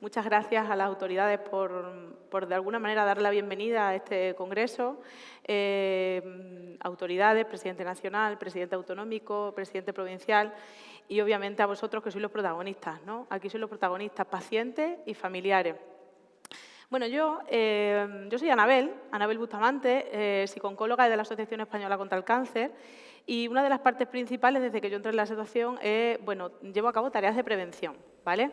Muchas gracias a las autoridades por de alguna manera dar la bienvenida a este congreso. Autoridades, presidente nacional, presidente autonómico, presidente provincial y obviamente a vosotros que sois los protagonistas, ¿no? Aquí sois los protagonistas, pacientes y familiares. Bueno, yo soy Anabel Bustamante, psicooncóloga de la Asociación Española contra el Cáncer, y una de las partes principales desde que yo entré en la asociación es, llevo a cabo tareas de prevención, ¿vale?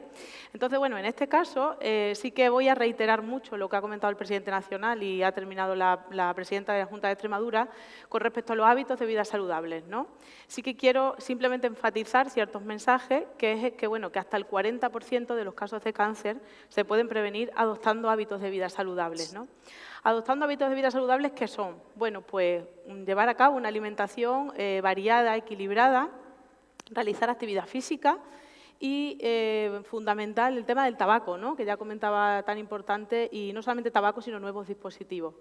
Entonces, en este caso sí que voy a reiterar mucho lo que ha comentado el presidente nacional y ha terminado la presidenta de la Junta de Extremadura con respecto a los hábitos de vida saludables, ¿no? Sí que quiero simplemente enfatizar ciertos mensajes, que es que hasta el 40% de los casos de cáncer se pueden prevenir adoptando hábitos de vida saludables, ¿no? Adoptando hábitos de vida saludables, ¿qué son? Bueno, pues llevar a cabo una alimentación variada, equilibrada, realizar actividad física y, fundamental, el tema del tabaco, ¿no? Que ya comentaba, tan importante, y no solamente tabaco, sino nuevos dispositivos.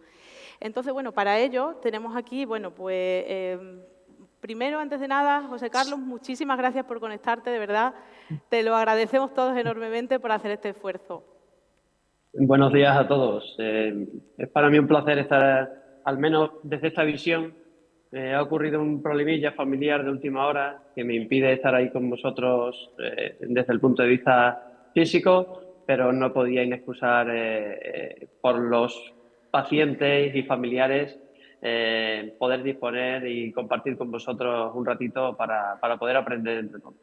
Entonces, para ello tenemos aquí, primero, antes de nada, José Carlos, muchísimas gracias por conectarte, de verdad, te lo agradecemos todos enormemente por hacer este esfuerzo. Buenos días a todos. Es para mí un placer estar, al menos desde esta visión. Ha ocurrido un problemilla familiar de última hora que me impide estar ahí con vosotros desde el punto de vista físico, pero no podía inexcusar por los pacientes y familiares poder disponer y compartir con vosotros un ratito para poder aprender entre todos.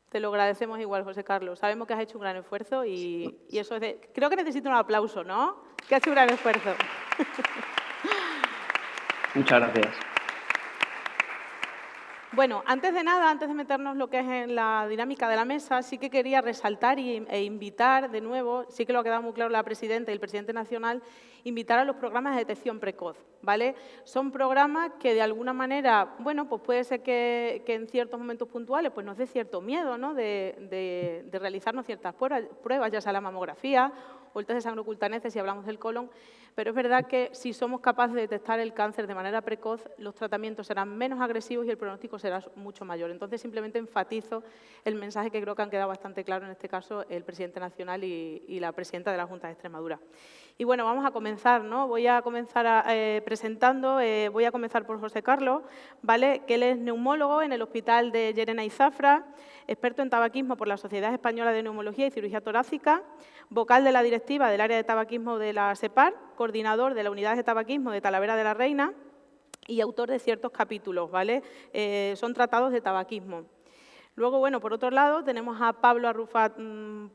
Te lo agradecemos igual, José Carlos. Sabemos que has hecho un gran esfuerzo y eso es de... Creo que necesito un aplauso, ¿no? Que has hecho un gran esfuerzo. Muchas gracias. Bueno, antes de nada, antes de meternos lo que es en la dinámica de la mesa, sí que quería resaltar e invitar de nuevo, sí que lo ha quedado muy claro la presidenta y el presidente nacional, invitar a los programas de detección precoz, ¿vale? Son programas que de alguna manera, pues puede ser que en ciertos momentos puntuales pues nos dé cierto miedo, ¿no? de realizarnos ciertas pruebas, ya sea la mamografía o el test de sangre oculta si hablamos del colon, pero es verdad que si somos capaces de detectar el cáncer de manera precoz, los tratamientos serán menos agresivos y el pronóstico será mucho mayor. Entonces, simplemente enfatizo el mensaje que creo que han quedado bastante claro en este caso el presidente nacional y la presidenta de la Junta de Extremadura. Y vamos a comenzar, ¿no? Voy a comenzar presentando, voy a comenzar por José Carlos, ¿vale? Que él es neumólogo en el Hospital de Llerena y Zafra, experto en tabaquismo por la Sociedad Española de Neumología y Cirugía Torácica, vocal de la directiva del área de tabaquismo de la SEPAR, coordinador de la unidad de tabaquismo de Talavera de la Reina y autor de ciertos capítulos, ¿vale? Son tratados de tabaquismo. Luego, por otro lado, tenemos a Pablo Arrufat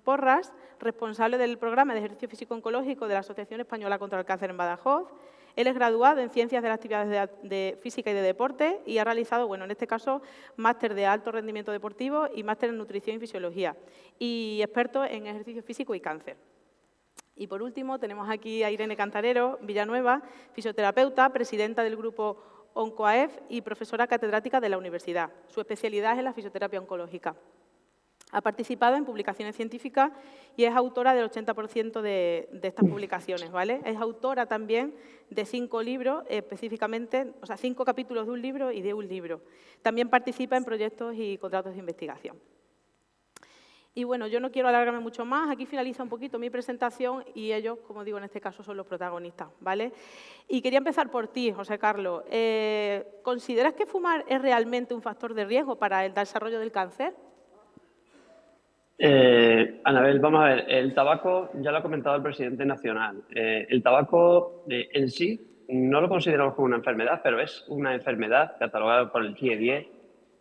Porras, responsable del programa de ejercicio físico oncológico de la Asociación Española contra el Cáncer en Badajoz. Él es graduado en Ciencias de las Actividades de Física y de Deporte y ha realizado, en este caso, máster de alto rendimiento deportivo y máster en Nutrición y Fisiología, y experto en ejercicio físico y cáncer. Y por último, tenemos aquí a Irene Cantarero Villanueva, fisioterapeuta, presidenta del grupo OncoAF y profesora catedrática de la universidad. Su especialidad es la fisioterapia oncológica. Ha participado en publicaciones científicas y es autora del 80% de estas publicaciones, ¿vale? Es autora también de 5 libros, específicamente, 5 capítulos de un libro y de un libro. También participa en proyectos y contratos de investigación. Y yo no quiero alargarme mucho más, aquí finaliza un poquito mi presentación y ellos, como digo, en este caso son los protagonistas, ¿vale? Y quería empezar por ti, José Carlos. ¿Consideras que fumar es realmente un factor de riesgo para el desarrollo del cáncer? Anabel, vamos a ver, el tabaco, ya lo ha comentado el presidente nacional, el tabaco en sí no lo consideramos como una enfermedad, pero es una enfermedad catalogada por el CIE-10,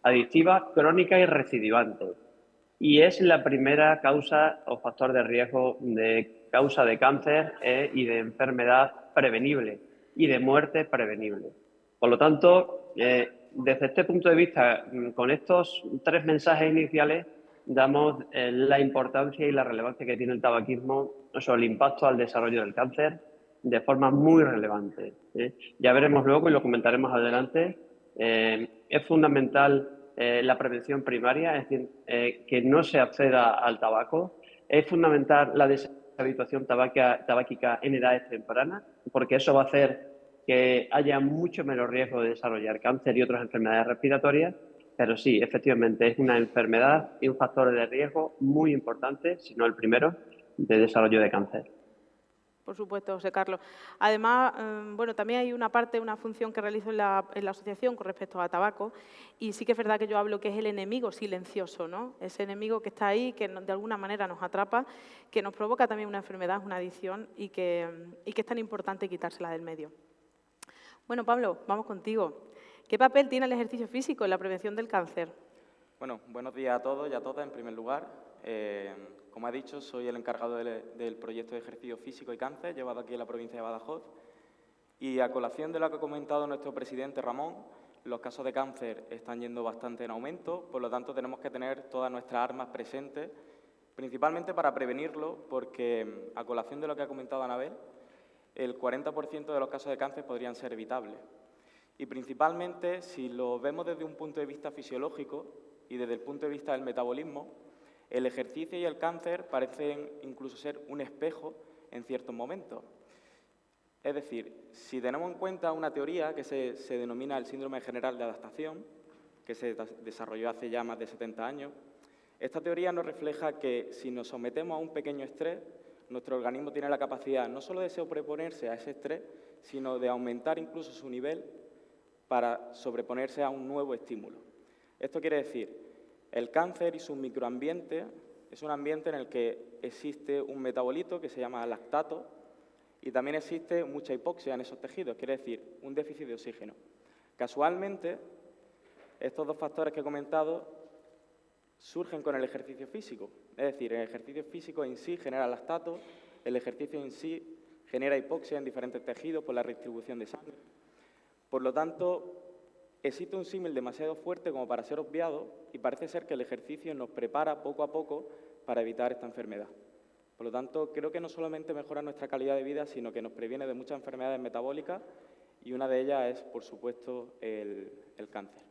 adictiva, crónica y recidivante. Y es la primera causa o factor de riesgo de causa de cáncer y de enfermedad prevenible y de muerte prevenible. Por lo tanto, desde este punto de vista, con estos 3 mensajes iniciales, damos la importancia y la relevancia que tiene el tabaquismo sobre el impacto al desarrollo del cáncer de forma muy relevante. Ya veremos luego y lo comentaremos adelante. Es fundamental la prevención primaria, es decir, que no se acceda al tabaco. Es fundamental la deshabituación tabáquica en edades tempranas, porque eso va a hacer que haya mucho menos riesgo de desarrollar cáncer y otras enfermedades respiratorias. Pero sí, efectivamente, es una enfermedad y un factor de riesgo muy importante, si no el primero, de desarrollo de cáncer. Por supuesto, José Carlos. Además, bueno, también hay una parte, una función que realizo en la asociación con respecto a tabaco, y sí que es verdad que yo hablo que es el enemigo silencioso, ¿no? Ese enemigo que está ahí, que de alguna manera nos atrapa, que nos provoca también una enfermedad, una adicción, y que es tan importante quitársela del medio. Bueno, Pablo, vamos contigo. ¿Qué papel tiene el ejercicio físico en la prevención del cáncer? Bueno, buenos días a todos y a todas, en primer lugar. Como ha dicho, soy el encargado del proyecto de ejercicio físico y cáncer, llevado aquí en la provincia de Badajoz. Y a colación de lo que ha comentado nuestro presidente Ramón, los casos de cáncer están yendo bastante en aumento, por lo tanto tenemos que tener todas nuestras armas presentes, principalmente para prevenirlo, porque a colación de lo que ha comentado Anabel, el 40% de los casos de cáncer podrían ser evitables. Y principalmente, si lo vemos desde un punto de vista fisiológico y desde el punto de vista del metabolismo, el ejercicio y el cáncer parecen incluso ser un espejo en ciertos momentos. Es decir, si tenemos en cuenta una teoría que se denomina el síndrome general de adaptación, que se desarrolló hace ya más de 70 años, esta teoría nos refleja que si nos sometemos a un pequeño estrés, nuestro organismo tiene la capacidad no solo de sobreponerse a ese estrés, sino de aumentar incluso su nivel para sobreponerse a un nuevo estímulo. Esto quiere decir, el cáncer y su microambiente es un ambiente en el que existe un metabolito que se llama lactato y también existe mucha hipoxia en esos tejidos, quiere decir, un déficit de oxígeno. Casualmente, estos dos factores que he comentado surgen con el ejercicio físico. Es decir, el ejercicio físico en sí genera lactato, el ejercicio en sí genera hipoxia en diferentes tejidos por la redistribución de sangre. Por lo tanto, existe un símil demasiado fuerte como para ser obviado y parece ser que el ejercicio nos prepara poco a poco para evitar esta enfermedad. Por lo tanto, creo que no solamente mejora nuestra calidad de vida, sino que nos previene de muchas enfermedades metabólicas y una de ellas es, por supuesto, el cáncer.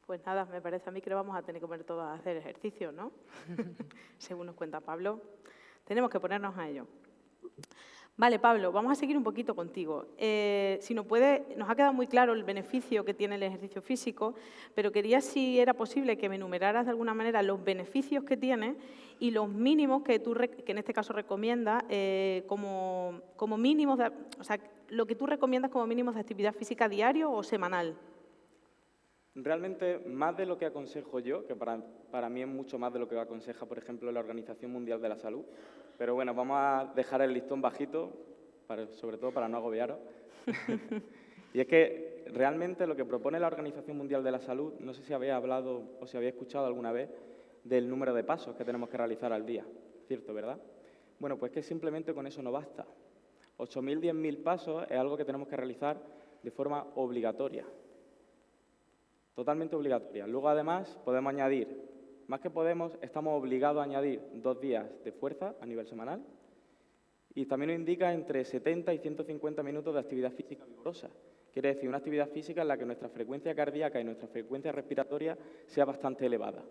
Pues nada, me parece a mí que lo vamos a tener que poner todos a hacer ejercicio, ¿no? Según nos cuenta Pablo. Tenemos que ponernos a ello. Vale, Pablo, vamos a seguir un poquito contigo. Si nos ha quedado muy claro el beneficio que tiene el ejercicio físico, pero quería, si era posible, que me enumeraras de alguna manera los beneficios que tiene y los mínimos que tú, que en este caso recomiendas, como mínimos, o sea, lo que tú recomiendas como mínimos de actividad física diario o semanal. Realmente, más de lo que aconsejo yo, que para mí es mucho más de lo que aconseja, por ejemplo, la Organización Mundial de la Salud, pero bueno, vamos a dejar el listón bajito, sobre todo para no agobiaros. Y es que realmente lo que propone la Organización Mundial de la Salud, no sé si habéis hablado o si habéis escuchado alguna vez del número de pasos que tenemos que realizar al día, ¿cierto, verdad? Bueno, pues que simplemente con eso no basta. 8.000, 10.000 pasos es algo que tenemos que realizar de forma obligatoria. Totalmente obligatoria. Luego, además, podemos añadir, más que podemos, estamos obligados a añadir 2 días de fuerza a nivel semanal y también nos indica entre 70 y 150 minutos de actividad física vigorosa. Quiere decir, una actividad física en la que nuestra frecuencia cardíaca y nuestra frecuencia respiratoria sea bastante elevada.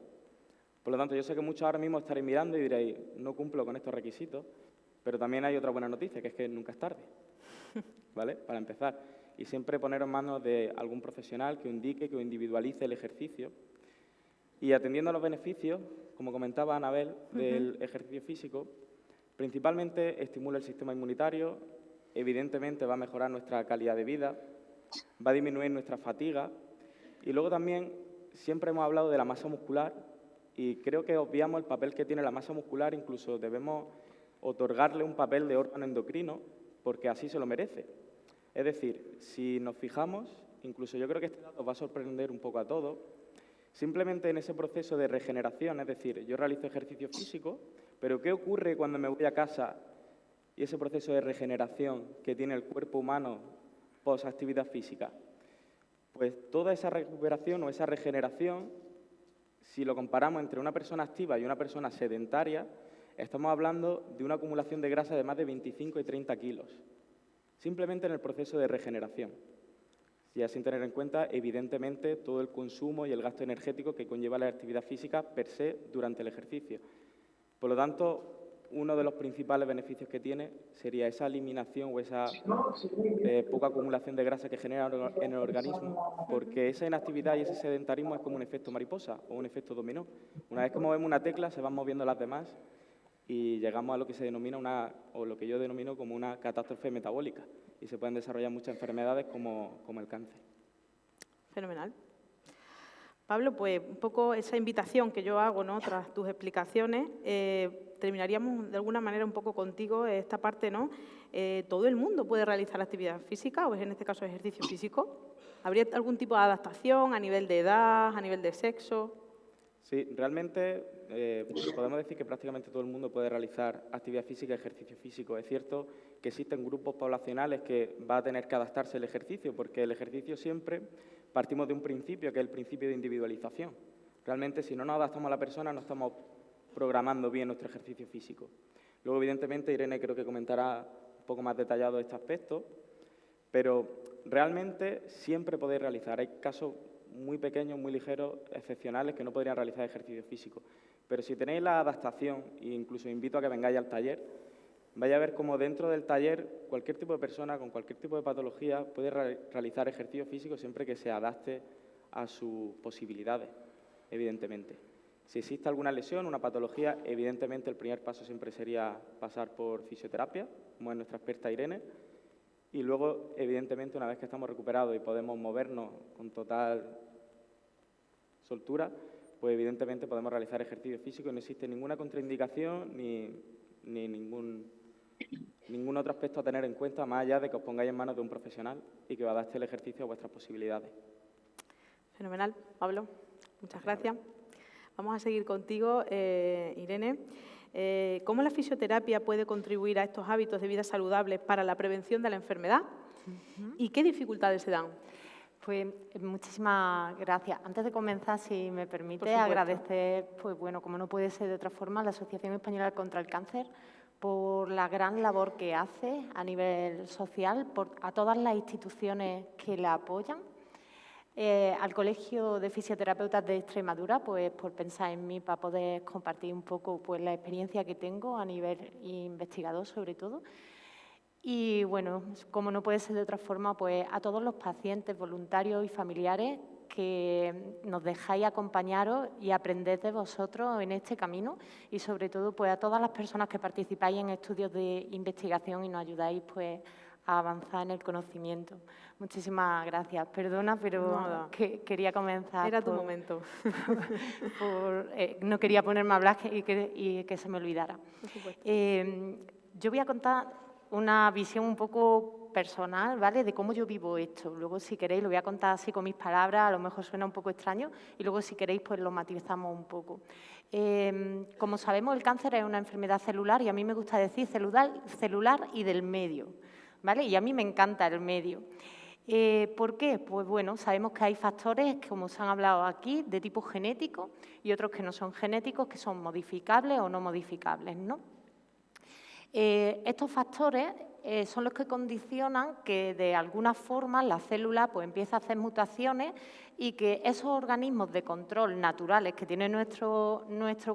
Por lo tanto, yo sé que muchos ahora mismo estaréis mirando y diréis, no cumplo con estos requisitos, pero también hay otra buena noticia, que es que nunca es tarde, ¿vale? Para empezar. Y siempre poneros en manos de algún profesional que os indique, que os individualice el ejercicio. Y atendiendo a los beneficios, como comentaba Anabel, del ejercicio físico, principalmente estimula el sistema inmunitario, evidentemente va a mejorar nuestra calidad de vida, va a disminuir nuestra fatiga y luego también siempre hemos hablado de la masa muscular y creo que obviamos el papel que tiene la masa muscular, incluso debemos otorgarle un papel de órgano endocrino porque así se lo merece. Es decir, si nos fijamos, incluso yo creo que este dato os va a sorprender un poco a todos, simplemente en ese proceso de regeneración, es decir, yo realizo ejercicio físico, pero ¿qué ocurre cuando me voy a casa y ese proceso de regeneración que tiene el cuerpo humano post-actividad física? Pues toda esa recuperación o esa regeneración, si lo comparamos entre una persona activa y una persona sedentaria, estamos hablando de una acumulación de grasa de más de 25 y 30 kilos. Simplemente en el proceso de regeneración, ya sin tener en cuenta, evidentemente, todo el consumo y el gasto energético que conlleva la actividad física per se durante el ejercicio. Por lo tanto, uno de los principales beneficios que tiene sería esa eliminación o esa poca acumulación de grasa que genera en el organismo, porque esa inactividad y ese sedentarismo es como un efecto mariposa o un efecto dominó. Una vez que movemos una tecla, se van moviendo las demás y llegamos a lo que se denomina o lo que yo denomino como una catástrofe metabólica, y se pueden desarrollar muchas enfermedades como el cáncer. Fenomenal. Pablo, pues un poco esa invitación que yo hago, ¿no?, tras tus explicaciones, terminaríamos de alguna manera un poco contigo esta parte, ¿no? ¿Todo el mundo puede realizar actividad física o en este caso ejercicio físico? ¿Habría algún tipo de adaptación a nivel de edad, a nivel de sexo? Sí, realmente podemos decir que prácticamente todo el mundo puede realizar actividad física y ejercicio físico. Es cierto que existen grupos poblacionales que va a tener que adaptarse el ejercicio, porque el ejercicio siempre partimos de un principio, que es el principio de individualización. Realmente, si no nos adaptamos a la persona, no estamos programando bien nuestro ejercicio físico. Luego, evidentemente, Irene creo que comentará un poco más detallado este aspecto, pero realmente siempre podéis realizar. Hay casos muy pequeños, muy ligeros, excepcionales, que no podrían realizar ejercicio físico. Pero si tenéis la adaptación, e incluso invito a que vengáis al taller, vais a ver cómo dentro del taller cualquier tipo de persona con cualquier tipo de patología puede realizar ejercicio físico siempre que se adapte a sus posibilidades, evidentemente. Si existe alguna lesión, una patología, evidentemente el primer paso siempre sería pasar por fisioterapia, como es nuestra experta Irene, y luego, evidentemente, una vez que estamos recuperados y podemos movernos con total soltura, pues evidentemente podemos realizar ejercicio físico y no existe ninguna contraindicación ni ningún otro aspecto a tener en cuenta, más allá de que os pongáis en manos de un profesional y que os adapte el ejercicio a vuestras posibilidades. Fenomenal, Pablo. Muchas gracias. Vamos a seguir contigo, Irene. ¿Cómo la fisioterapia puede contribuir a estos hábitos de vida saludables para la prevención de la enfermedad? ¿Y qué dificultades se dan? Pues muchísimas gracias. Antes de comenzar, si me permite, supuesto. agradecer, pues bueno, como no puede ser de otra forma, a la Asociación Española contra el Cáncer por la gran labor que hace a nivel social, a todas las instituciones que la apoyan, al Colegio de Fisioterapeutas de Extremadura, pues por pensar en mí para poder compartir un poco pues la experiencia que tengo a nivel investigador sobre todo. Y bueno, como no puede ser de otra forma, pues a todos los pacientes, voluntarios y familiares que nos dejáis acompañaros y aprender de vosotros en este camino, y sobre todo pues a todas las personas que participáis en estudios de investigación y nos ayudáis pues a avanzar en el conocimiento. Muchísimas gracias. Perdona, pero quería comenzar. Era tu momento. No quería ponerme a hablar y que se me olvidara. Por supuesto. Yo voy a contar una visión un poco personal, ¿vale?, de cómo yo vivo esto. Luego, si queréis, lo voy a contar así con mis palabras, a lo mejor suena un poco extraño, y luego, si queréis, pues lo matizamos un poco. Como sabemos, el cáncer es una enfermedad celular, y a mí me gusta decir celular y del medio, ¿vale? Y a mí me encanta el medio. ¿Por qué? Pues bueno, sabemos que hay factores, como se han hablado aquí, de tipo genético y otros que no son genéticos, que son modificables o no modificables, ¿no? Estos factores son los que condicionan que de alguna forma la célula pues empieza a hacer mutaciones y que esos organismos de control naturales que tiene nuestro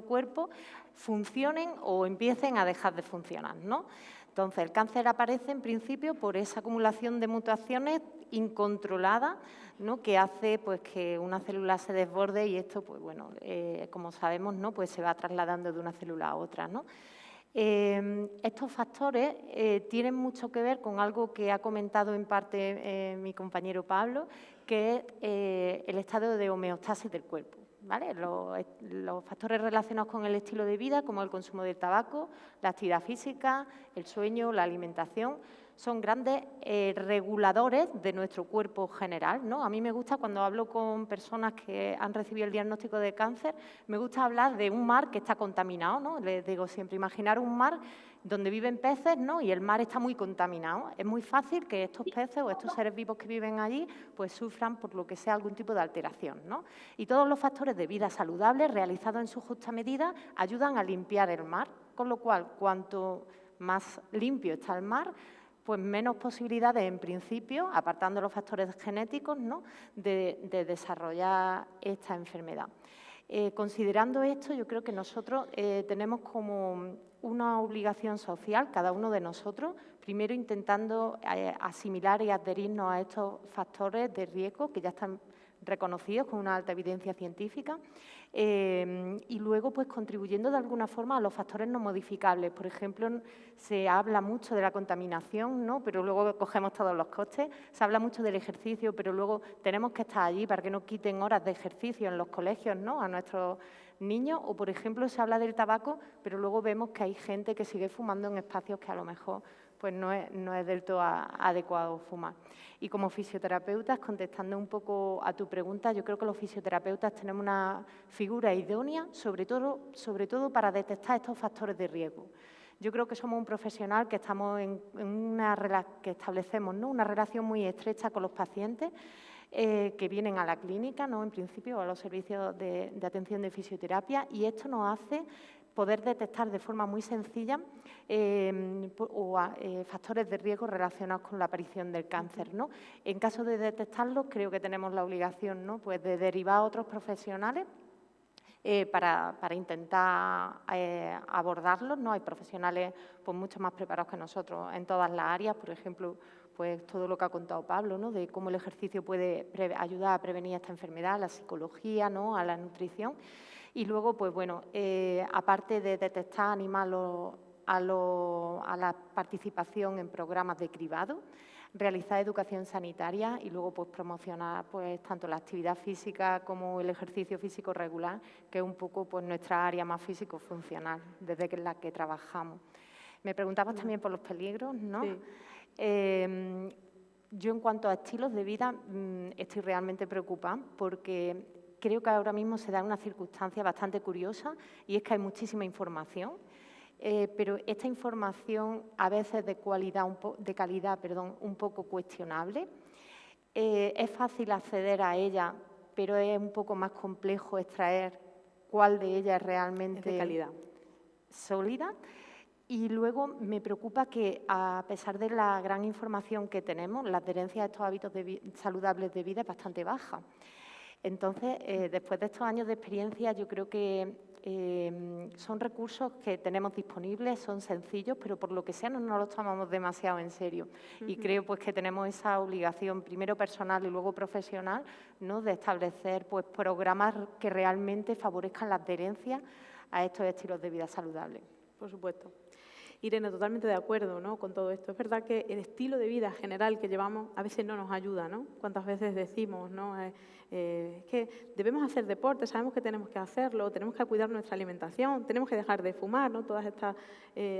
cuerpo funcionen o empiecen a dejar de funcionar, ¿no? Entonces, el cáncer aparece en principio por esa acumulación de mutaciones incontrolada, ¿no?, que hace pues que una célula se desborde, y esto, pues bueno, como sabemos, ¿no?, pues se va trasladando de una célula a otra, ¿no? Estos factores tienen mucho que ver con algo que ha comentado en parte mi compañero Pablo, que es el estado de homeostasis del cuerpo, ¿vale? Los factores relacionados con el estilo de vida, como el consumo de tabaco, la actividad física, el sueño, la alimentación, son grandes reguladores de nuestro cuerpo general, ¿no? A mí me gusta, cuando hablo con personas que han recibido el diagnóstico de cáncer, me gusta hablar de un mar que está contaminado, ¿no? Les digo siempre, imaginar un mar donde viven peces, ¿no?, y el mar está muy contaminado. Es muy fácil que estos peces o estos seres vivos que viven allí pues sufran por lo que sea algún tipo de alteración, ¿no? Y todos los factores de vida saludable realizados en su justa medida ayudan a limpiar el mar, con lo cual, cuanto más limpio está el mar, pues menos posibilidades, en principio, apartando los factores genéticos, ¿no?, de desarrollar esta enfermedad. Considerando esto, yo creo que nosotros tenemos como una obligación social, cada uno de nosotros, primero intentando asimilar y adherirnos a estos factores de riesgo que ya están reconocidos con una alta evidencia científica, y luego pues contribuyendo de alguna forma a los factores no modificables. Por ejemplo, se habla mucho de la contaminación, ¿no? Pero luego cogemos todos los costes. Se habla mucho del ejercicio, pero luego tenemos que estar allí para que no quiten horas de ejercicio en los colegios, ¿no?, a nuestros niños. O, por ejemplo, se habla del tabaco, pero luego vemos que hay gente que sigue fumando en espacios que a lo mejor pues no es del todo adecuado fumar. Y como fisioterapeutas, contestando un poco a tu pregunta, yo creo que los fisioterapeutas tenemos una figura idónea, sobre todo para detectar estos factores de riesgo. Yo creo que somos un profesional que estamos que establecemos, ¿no?, una relación muy estrecha con los pacientes que vienen a la clínica, ¿no?, en principio, a los servicios de atención de fisioterapia, y esto nos hace poder detectar de forma muy sencilla factores de riesgo relacionados con la aparición del cáncer, ¿no? En caso de detectarlos, creo que tenemos la obligación, ¿no?, pues de derivar a otros profesionales para intentar abordarlos, ¿no? Hay profesionales pues mucho más preparados que nosotros en todas las áreas, por ejemplo, pues todo lo que ha contado Pablo, ¿no?, de cómo el ejercicio puede ayudar a prevenir esta enfermedad, la psicología, ¿no?, a la nutrición. Y luego, pues bueno, aparte de detectar, animar a la participación en programas de cribado, realizar educación sanitaria y luego pues promocionar pues tanto la actividad física como el ejercicio físico regular, que es un poco pues nuestra área más físico-funcional, desde la que trabajamos. Me preguntabas también por los peligros, ¿no? Sí. Yo, en cuanto a estilos de vida, estoy realmente preocupada porque creo que ahora mismo se da una circunstancia bastante curiosa, y es que hay muchísima información, pero esta información a veces de calidad un poco cuestionable. Es fácil acceder a ella, pero es un poco más complejo extraer cuál de ellas es realmente de calidad, sólida. Y luego me preocupa que, a pesar de la gran información que tenemos, la adherencia a estos hábitos saludables de vida es bastante baja. Entonces, después de estos años de experiencia, yo creo que son recursos que tenemos disponibles, son sencillos, pero por lo que sea no nos los tomamos demasiado en serio. Y creo pues que tenemos esa obligación, primero personal y luego profesional, ¿no?, de establecer pues programas que realmente favorezcan la adherencia a estos estilos de vida saludables. por supuesto. Irene, totalmente de acuerdo, ¿no?, con todo esto. Es verdad que el estilo de vida general que llevamos a veces no nos ayuda, ¿no? Cuántas veces decimos, ¿no?, es que debemos hacer deporte, sabemos que tenemos que hacerlo, tenemos que cuidar nuestra alimentación, tenemos que dejar de fumar, ¿no?, todas estas,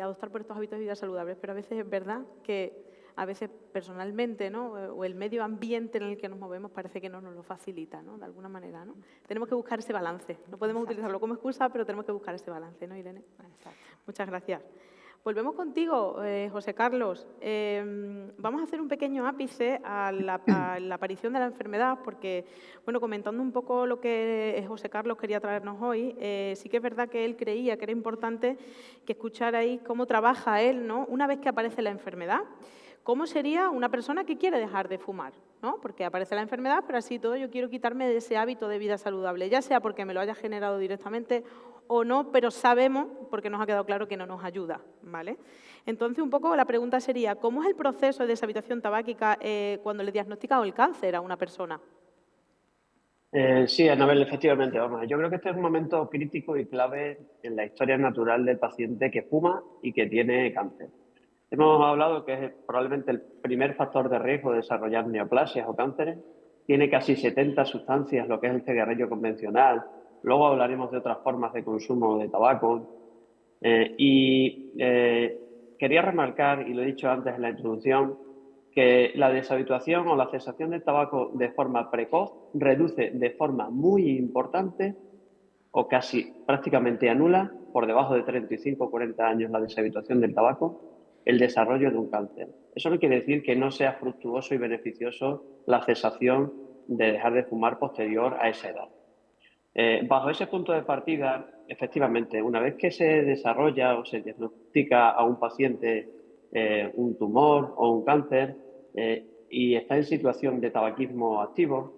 adoptar por estos hábitos de vida saludables, pero a veces es verdad que a veces personalmente, ¿no?, o el medio ambiente en el que nos movemos parece que no nos lo facilita, ¿no?, de alguna manera, ¿no? Tenemos que buscar ese balance. No podemos utilizarlo como excusa, pero tenemos que buscar ese balance, ¿no, Irene? Exacto. Muchas gracias. Volvemos contigo, José Carlos. Vamos a hacer un pequeño ápice a la aparición de la enfermedad, porque, bueno, comentando un poco lo que José Carlos quería traernos hoy, sí que es verdad que él creía que era importante que escucharais cómo trabaja él, ¿no?, una vez que aparece la enfermedad. ¿Cómo sería una persona que quiere dejar de fumar? ¿No? Porque aparece la enfermedad, pero así todo yo quiero quitarme de ese hábito de vida saludable, ya sea porque me lo haya generado directamente o no, pero sabemos, porque nos ha quedado claro que no nos ayuda, ¿vale? Entonces, un poco la pregunta sería, ¿cómo es el proceso de deshabituación tabáquica cuando le diagnostican el cáncer a una persona? Sí, Anabel, efectivamente. Vamos, yo creo que este es un momento crítico y clave en la historia natural del paciente que fuma y que tiene cáncer. Hemos hablado que es probablemente el primer factor de riesgo de desarrollar neoplasias o cánceres. Tiene casi 70 sustancias, lo que es el cigarrillo convencional. Luego hablaremos de otras formas de consumo de tabaco. Quería remarcar, y lo he dicho antes en la introducción, que la deshabituación o la cesación del tabaco de forma precoz reduce de forma muy importante o casi prácticamente anula, por debajo de 35 o 40 años, la deshabituación del tabaco, el desarrollo de un cáncer. Eso no quiere decir que no sea fructuoso y beneficioso la cesación de dejar de fumar posterior a esa edad. Bajo ese punto de partida, efectivamente, una vez que se desarrolla o se diagnostica a un paciente un tumor o un cáncer y está en situación de tabaquismo activo,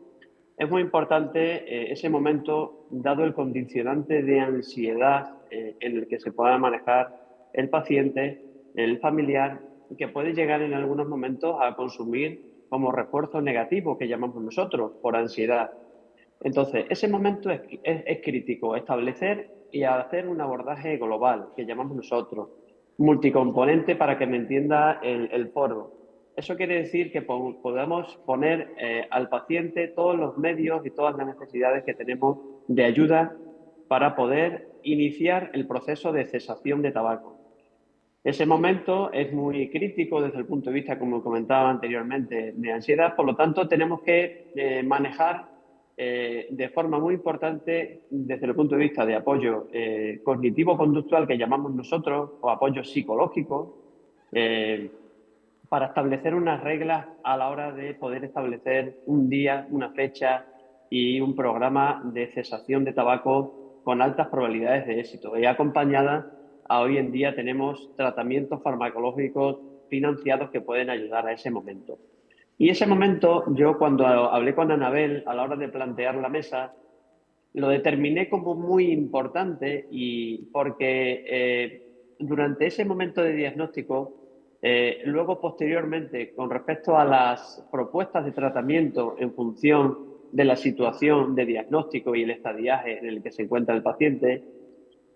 es muy importante ese momento, dado el condicionante de ansiedad en el que se pueda manejar el paciente, el familiar, que puede llegar en algunos momentos a consumir como refuerzo negativo, que llamamos nosotros, por ansiedad. Entonces, ese momento es crítico, establecer y hacer un abordaje global, que llamamos nosotros, multicomponente para que me entienda el foro. Eso quiere decir que podamos poner al paciente todos los medios y todas las necesidades que tenemos de ayuda para poder iniciar el proceso de cesación de tabaco. Ese momento es muy crítico desde el punto de vista, como comentaba anteriormente, de ansiedad. Por lo tanto, tenemos que manejar de forma muy importante desde el punto de vista de apoyo cognitivo-conductual, que llamamos nosotros, o apoyo psicológico, para establecer unas reglas a la hora de poder establecer un día, una fecha y un programa de cesación de tabaco con altas probabilidades de éxito. Y acompañada a hoy en día tenemos tratamientos farmacológicos financiados que pueden ayudar a ese momento. Y ese momento, yo cuando hablé con Anabel a la hora de plantear la mesa, lo determiné como muy importante y porque durante ese momento de diagnóstico, luego posteriormente, con respecto a las propuestas de tratamiento en función de la situación de diagnóstico y el estadiaje en el que se encuentra el paciente,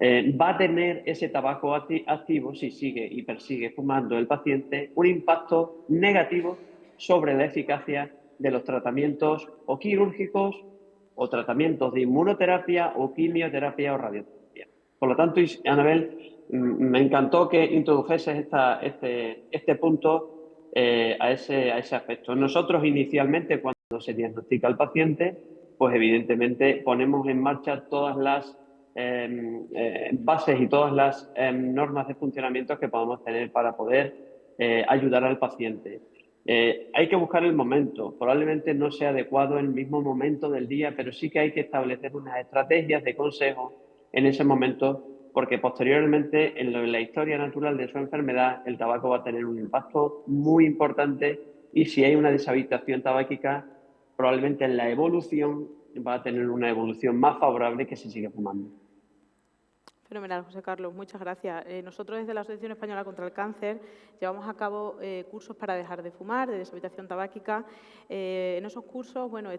va a tener ese tabaco activo, si sigue y persigue fumando el paciente, un impacto negativo sobre la eficacia de los tratamientos o quirúrgicos o tratamientos de inmunoterapia o quimioterapia o radioterapia. Por lo tanto, Anabel, me encantó que introdujeses este punto a ese aspecto. Nosotros inicialmente, cuando se diagnostica al paciente, pues evidentemente ponemos en marcha todas las bases y todas las normas de funcionamiento que podamos tener para poder ayudar al paciente. Hay que buscar el momento. Probablemente no sea adecuado el mismo momento del día, pero sí que hay que establecer unas estrategias de consejo en ese momento, porque posteriormente en la historia natural de su enfermedad el tabaco va a tener un impacto muy importante y si hay una deshabituación tabáquica, probablemente en la evolución va a tener una evolución más favorable que si sigue fumando. Fenomenal, José Carlos, muchas gracias. Nosotros desde la Asociación Española contra el Cáncer llevamos a cabo cursos para dejar de fumar, de deshabituación tabáquica. En esos cursos, bueno,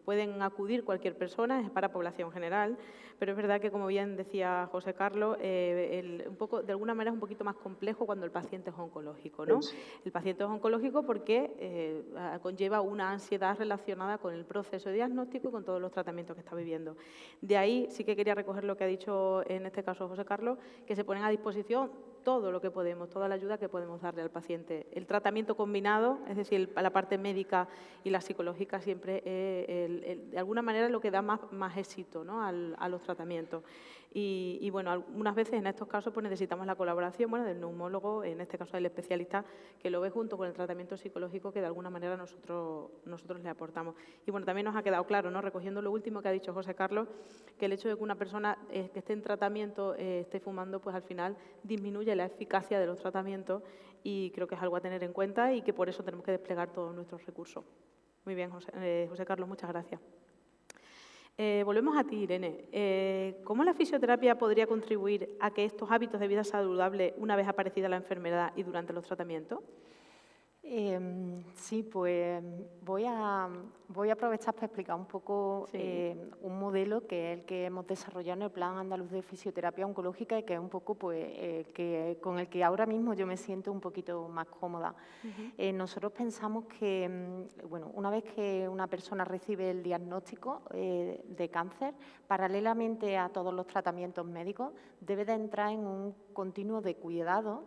pueden acudir cualquier persona, es para población general, pero es verdad que, como bien decía José Carlos, de alguna manera es un poquito más complejo cuando el paciente es oncológico, ¿no? El paciente es oncológico porque conlleva una ansiedad relacionada con el proceso de diagnóstico y con todos los tratamientos que está viviendo. De ahí sí que quería recoger lo que ha dicho en este caso José Carlos, que se ponen a disposición todo lo que podemos, toda la ayuda que podemos darle al paciente. El tratamiento combinado, es decir, la parte médica y la psicológica, siempre de alguna manera es lo que da más éxito, ¿no?, a los tratamientos. Y bueno, algunas veces en estos casos pues necesitamos la colaboración, bueno, del neumólogo, en este caso del especialista, que lo ve junto con el tratamiento psicológico que de alguna manera nosotros le aportamos. Y bueno, también nos ha quedado claro, ¿no?, recogiendo lo último que ha dicho José Carlos, que el hecho de que una persona que esté en tratamiento esté fumando, pues al final disminuye la eficacia de los tratamientos y creo que es algo a tener en cuenta y que por eso tenemos que desplegar todos nuestros recursos. Muy bien, José Carlos, muchas gracias. Volvemos a ti, Irene. ¿Cómo la fisioterapia podría contribuir a que estos hábitos de vida saludable, una vez aparecida la enfermedad y durante los tratamientos? Sí, pues voy a aprovechar para explicar un poco un modelo que es el que hemos desarrollado en el Plan Andaluz de Fisioterapia Oncológica y que es un poco con el que ahora mismo yo me siento un poquito más cómoda. Nosotros pensamos que, bueno, una vez que una persona recibe el diagnóstico de cáncer, paralelamente a todos los tratamientos médicos, debe de entrar en un continuo de cuidado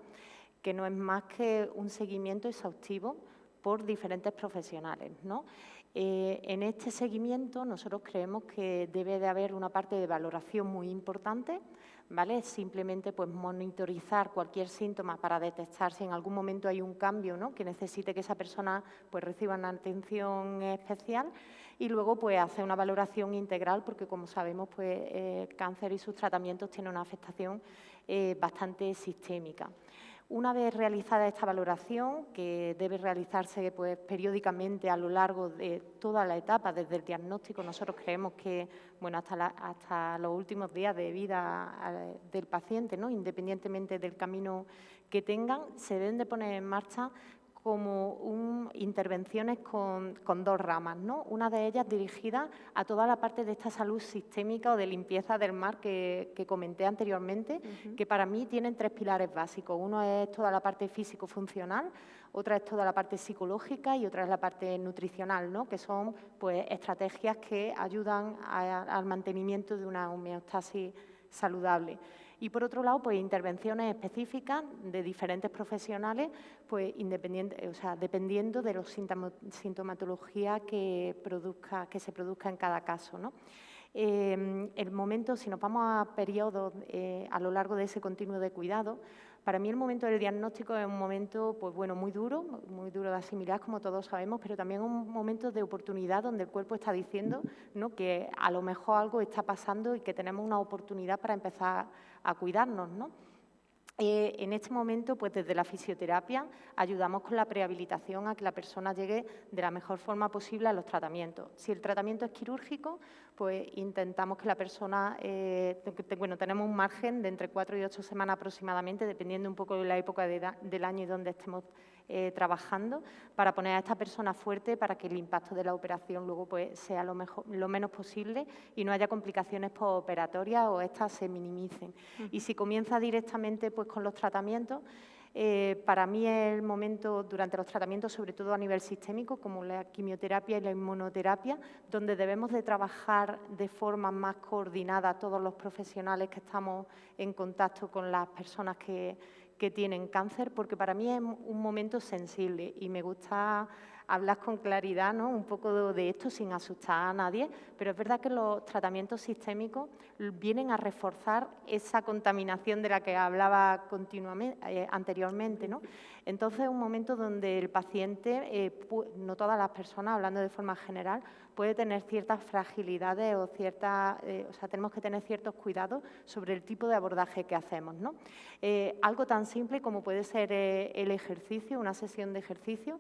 que no es más que un seguimiento exhaustivo por diferentes profesionales, ¿no? En este seguimiento nosotros creemos que debe de haber una parte de valoración muy importante, ¿vale? Simplemente pues monitorizar cualquier síntoma para detectar si en algún momento hay un cambio, ¿no?, que necesite que esa persona pues reciba una atención especial y luego pues hacer una valoración integral porque, como sabemos, pues cáncer y sus tratamientos tienen una afectación bastante sistémica. Una vez realizada esta valoración, que debe realizarse pues, periódicamente a lo largo de toda la etapa, desde el diagnóstico, nosotros creemos que bueno, hasta los últimos días de vida del paciente, ¿no?, independientemente del camino que tengan, se deben de poner en marcha como intervenciones con dos ramas, ¿no? Una de ellas dirigida a toda la parte de esta salud sistémica o de limpieza del mar que comenté anteriormente, que para mí tienen tres pilares básicos. Uno es toda la parte físico-funcional, otra es toda la parte psicológica y otra es la parte nutricional, ¿no? Que son pues, estrategias que ayudan al mantenimiento de una homeostasis saludable. Y por otro lado, pues intervenciones específicas de diferentes profesionales, pues dependiendo de la sintomatología que se produzca en cada caso, ¿no? El momento, si nos vamos a periodos a lo largo de ese continuo de cuidado, para mí el momento del diagnóstico es un momento pues bueno, muy duro de asimilar, como todos sabemos, pero también un momento de oportunidad donde el cuerpo está diciendo, ¿no?, que a lo mejor algo está pasando y que tenemos una oportunidad para empezar a cuidarnos, ¿no? En este momento, pues desde la fisioterapia, ayudamos con la prehabilitación a que la persona llegue de la mejor forma posible a los tratamientos. Si el tratamiento es quirúrgico, pues intentamos que la persona, tenemos un margen de entre 4 y 8 semanas aproximadamente, dependiendo un poco de la época del año y donde estemos trabajando, para poner a esta persona fuerte para que el impacto de la operación luego pues, sea lo menos posible y no haya complicaciones postoperatorias o estas se minimicen. Y si comienza directamente pues, con los tratamientos, para mí es el momento durante los tratamientos, sobre todo a nivel sistémico, como la quimioterapia y la inmunoterapia, donde debemos de trabajar de forma más coordinada todos los profesionales que estamos en contacto con las personas que tienen cáncer, porque para mí es un momento sensible y me gusta hablar con claridad, ¿no?, un poco de esto sin asustar a nadie, pero es verdad que los tratamientos sistémicos vienen a reforzar esa contaminación de la que hablaba anteriormente, ¿no? Entonces es un momento donde el paciente, no todas las personas, hablando de forma general, puede tener ciertas fragilidades o tenemos que tener ciertos cuidados sobre el tipo de abordaje que hacemos, ¿no? Algo tan simple como puede ser el ejercicio, una sesión de ejercicio,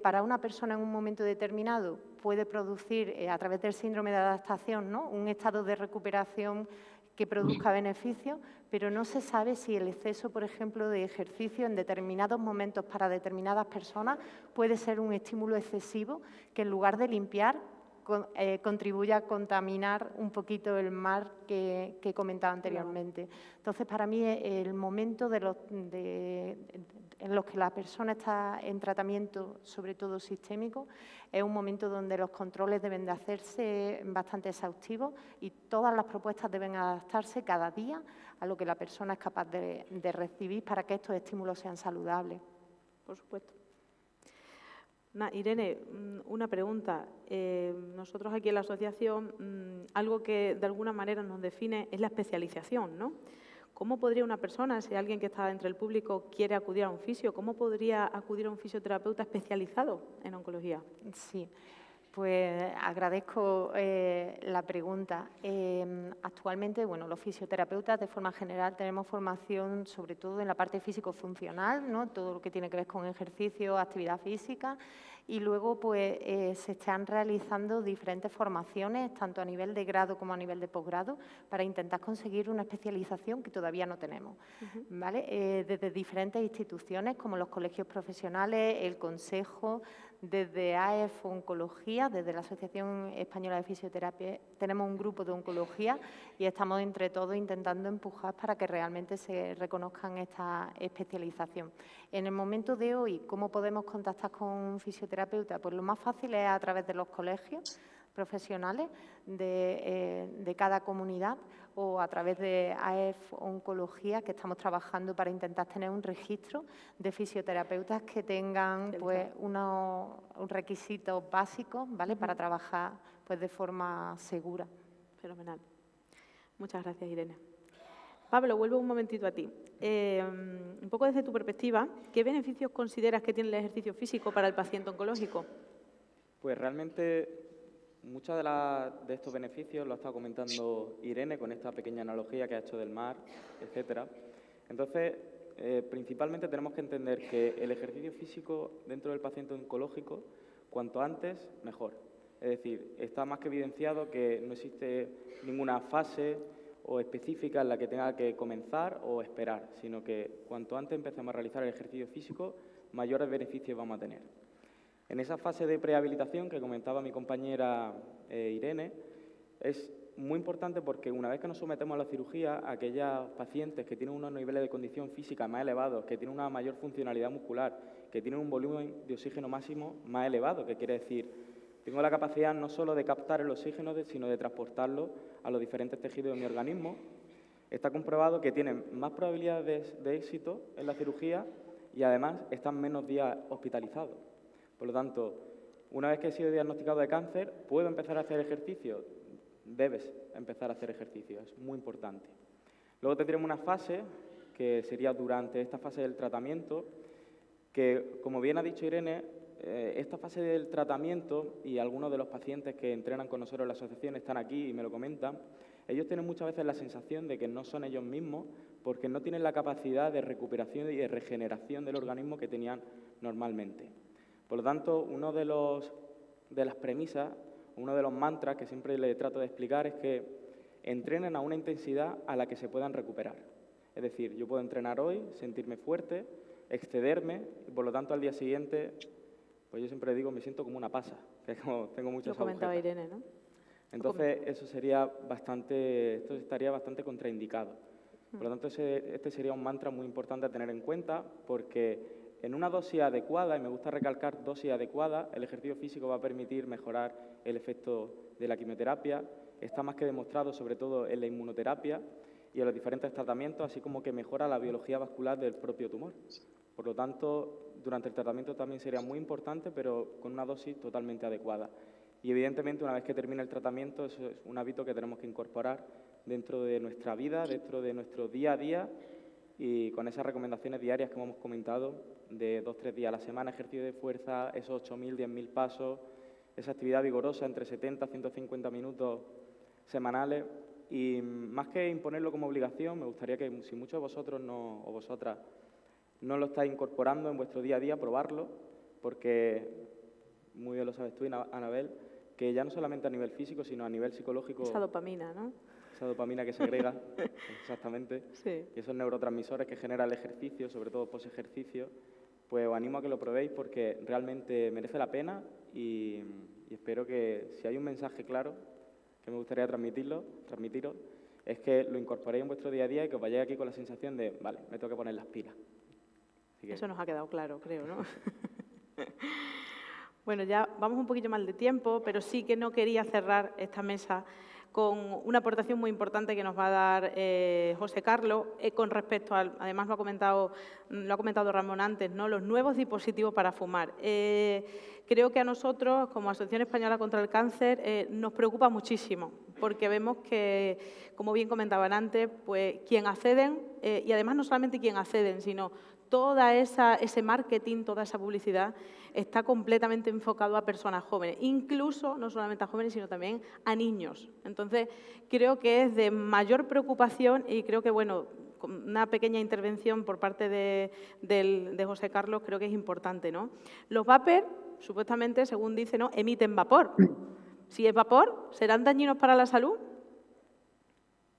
para una persona en un momento determinado puede producir, a través del síndrome de adaptación, ¿no?, un estado de recuperación que produzca beneficios, pero no se sabe si el exceso, por ejemplo, de ejercicio en determinados momentos para determinadas personas puede ser un estímulo excesivo que en lugar de limpiar contribuye a contaminar un poquito el mar que he comentado anteriormente. Entonces, para mí, el momento en los que la persona está en tratamiento, sobre todo sistémico, es un momento donde los controles deben de hacerse bastante exhaustivos y todas las propuestas deben adaptarse cada día a lo que la persona es capaz de recibir para que estos estímulos sean saludables. Por supuesto. Irene, una pregunta. Nosotros aquí en la asociación, algo que de alguna manera nos define es la especialización, ¿no? ¿Cómo podría una persona, si alguien que está entre el público quiere acudir a un fisio, cómo podría acudir a un fisioterapeuta especializado en oncología? Sí, pues agradezco la pregunta. Actualmente, bueno, los fisioterapeutas de forma general tenemos formación sobre todo en la parte físico-funcional, ¿no?, todo lo que tiene que ver con ejercicio, actividad física, y luego pues se están realizando diferentes formaciones, tanto a nivel de grado como a nivel de posgrado, para intentar conseguir una especialización que todavía no tenemos, ¿vale? Desde diferentes instituciones como los colegios profesionales, el Consejo, desde AEF Oncología, desde la Asociación Española de Fisioterapia, tenemos un grupo de oncología y estamos entre todos intentando empujar para que realmente se reconozcan esta especialización. En el momento de hoy, ¿cómo podemos contactar con un fisioterapeuta? Pues lo más fácil es a través de los colegios profesionales de cada comunidad o a través de AEF Oncología, que estamos trabajando para intentar tener un registro de fisioterapeutas que tengan pues, unos requisitos básicos, ¿vale?, para trabajar pues, de forma segura. Fenomenal. Muchas gracias, Irene. Pablo, vuelvo un momentito a ti. Un poco desde tu perspectiva, ¿qué beneficios consideras que tiene el ejercicio físico para el paciente oncológico? Pues realmente muchos de estos beneficios lo ha estado comentando Irene con esta pequeña analogía que ha hecho del mar, etcétera. Entonces, principalmente tenemos que entender que el ejercicio físico dentro del paciente oncológico, cuanto antes, mejor. Es decir, está más que evidenciado que no existe ninguna fase o específica en la que tenga que comenzar o esperar, sino que cuanto antes empecemos a realizar el ejercicio físico, mayores beneficios vamos a tener. En esa fase de prehabilitación que comentaba mi compañera Irene, es muy importante porque una vez que nos sometemos a la cirugía, aquellas pacientes que tienen unos niveles de condición física más elevados, que tienen una mayor funcionalidad muscular, que tienen un volumen de oxígeno máximo más elevado, que quiere decir, tengo la capacidad no solo de captar el oxígeno, sino de transportarlo a los diferentes tejidos de mi organismo. Está comprobado que tienen más probabilidades de éxito en la cirugía y además están menos días hospitalizados. Por lo tanto, una vez que he sido diagnosticado de cáncer, ¿puedo empezar a hacer ejercicio? Debes empezar a hacer ejercicio, es muy importante. Luego tendremos una fase, que sería durante esta fase del tratamiento, que, como bien ha dicho Irene, esta fase del tratamiento, y algunos de los pacientes que entrenan con nosotros en la asociación están aquí y me lo comentan, ellos tienen muchas veces la sensación de que no son ellos mismos porque no tienen la capacidad de recuperación y de regeneración del organismo que tenían normalmente. Por lo tanto, una de las premisas, uno de los mantras que siempre les trato de explicar es que entrenen a una intensidad a la que se puedan recuperar. Es decir, yo puedo entrenar hoy, sentirme fuerte, excederme y, por lo tanto, al día siguiente, pues yo siempre digo, me siento como una pasa, que es como tengo muchas agujetas. Lo comentaba Irene, ¿no? Entonces, esto estaría bastante contraindicado. Por lo tanto, este sería un mantra muy importante a tener en cuenta porque en una dosis adecuada, y me gusta recalcar dosis adecuada, el ejercicio físico va a permitir mejorar el efecto de la quimioterapia. Está más que demostrado, sobre todo en la inmunoterapia y en los diferentes tratamientos, así como que mejora la biología vascular del propio tumor. Por lo tanto, durante el tratamiento también sería muy importante, pero con una dosis totalmente adecuada. Y evidentemente, una vez que termine el tratamiento, eso es un hábito que tenemos que incorporar dentro de nuestra vida, dentro de nuestro día a día, y con esas recomendaciones diarias que hemos comentado, de 2-3 días a la semana, ejercicio de fuerza, esos 8.000, 10.000 pasos, esa actividad vigorosa entre 70 y 150 minutos semanales. Y más que imponerlo como obligación, me gustaría que si muchos de vosotros o vosotras no lo estáis incorporando en vuestro día a día, probarlo, porque, muy bien lo sabes tú, Anabel, que ya no solamente a nivel físico, sino a nivel psicológico... Esa dopamina, ¿no? Esa dopamina que segrega, exactamente, Sí. y esos neurotransmisores que genera el ejercicio, sobre todo post-ejercicio, pues os animo a que lo probéis porque realmente merece la pena y espero que, si hay un mensaje claro que me gustaría transmitiros, es que lo incorporéis en vuestro día a día y que os vayáis aquí con la sensación de, vale, me tengo que poner las pilas. Así que... Eso nos ha quedado claro, creo, ¿no? Bueno, ya vamos un poquito mal de tiempo, pero sí que no quería cerrar esta mesa con una aportación muy importante que nos va a dar José Carlos con respecto al, además lo ha comentado Ramón antes, ¿no? Los nuevos dispositivos para fumar. Creo que a nosotros, como Asociación Española contra el Cáncer, nos preocupa muchísimo, porque vemos que, como bien comentaban antes, pues quien acceden, y además no solamente quien acceden, sino toda ese marketing, toda esa publicidad está completamente enfocado a personas jóvenes, incluso no solamente a jóvenes, sino también a niños. Entonces, creo que es de mayor preocupación y creo que, bueno, una pequeña intervención por parte de José Carlos creo que es importante, ¿no? Los vapers, supuestamente, según dice, ¿no?, emiten vapor. Si es vapor, ¿serán dañinos para la salud?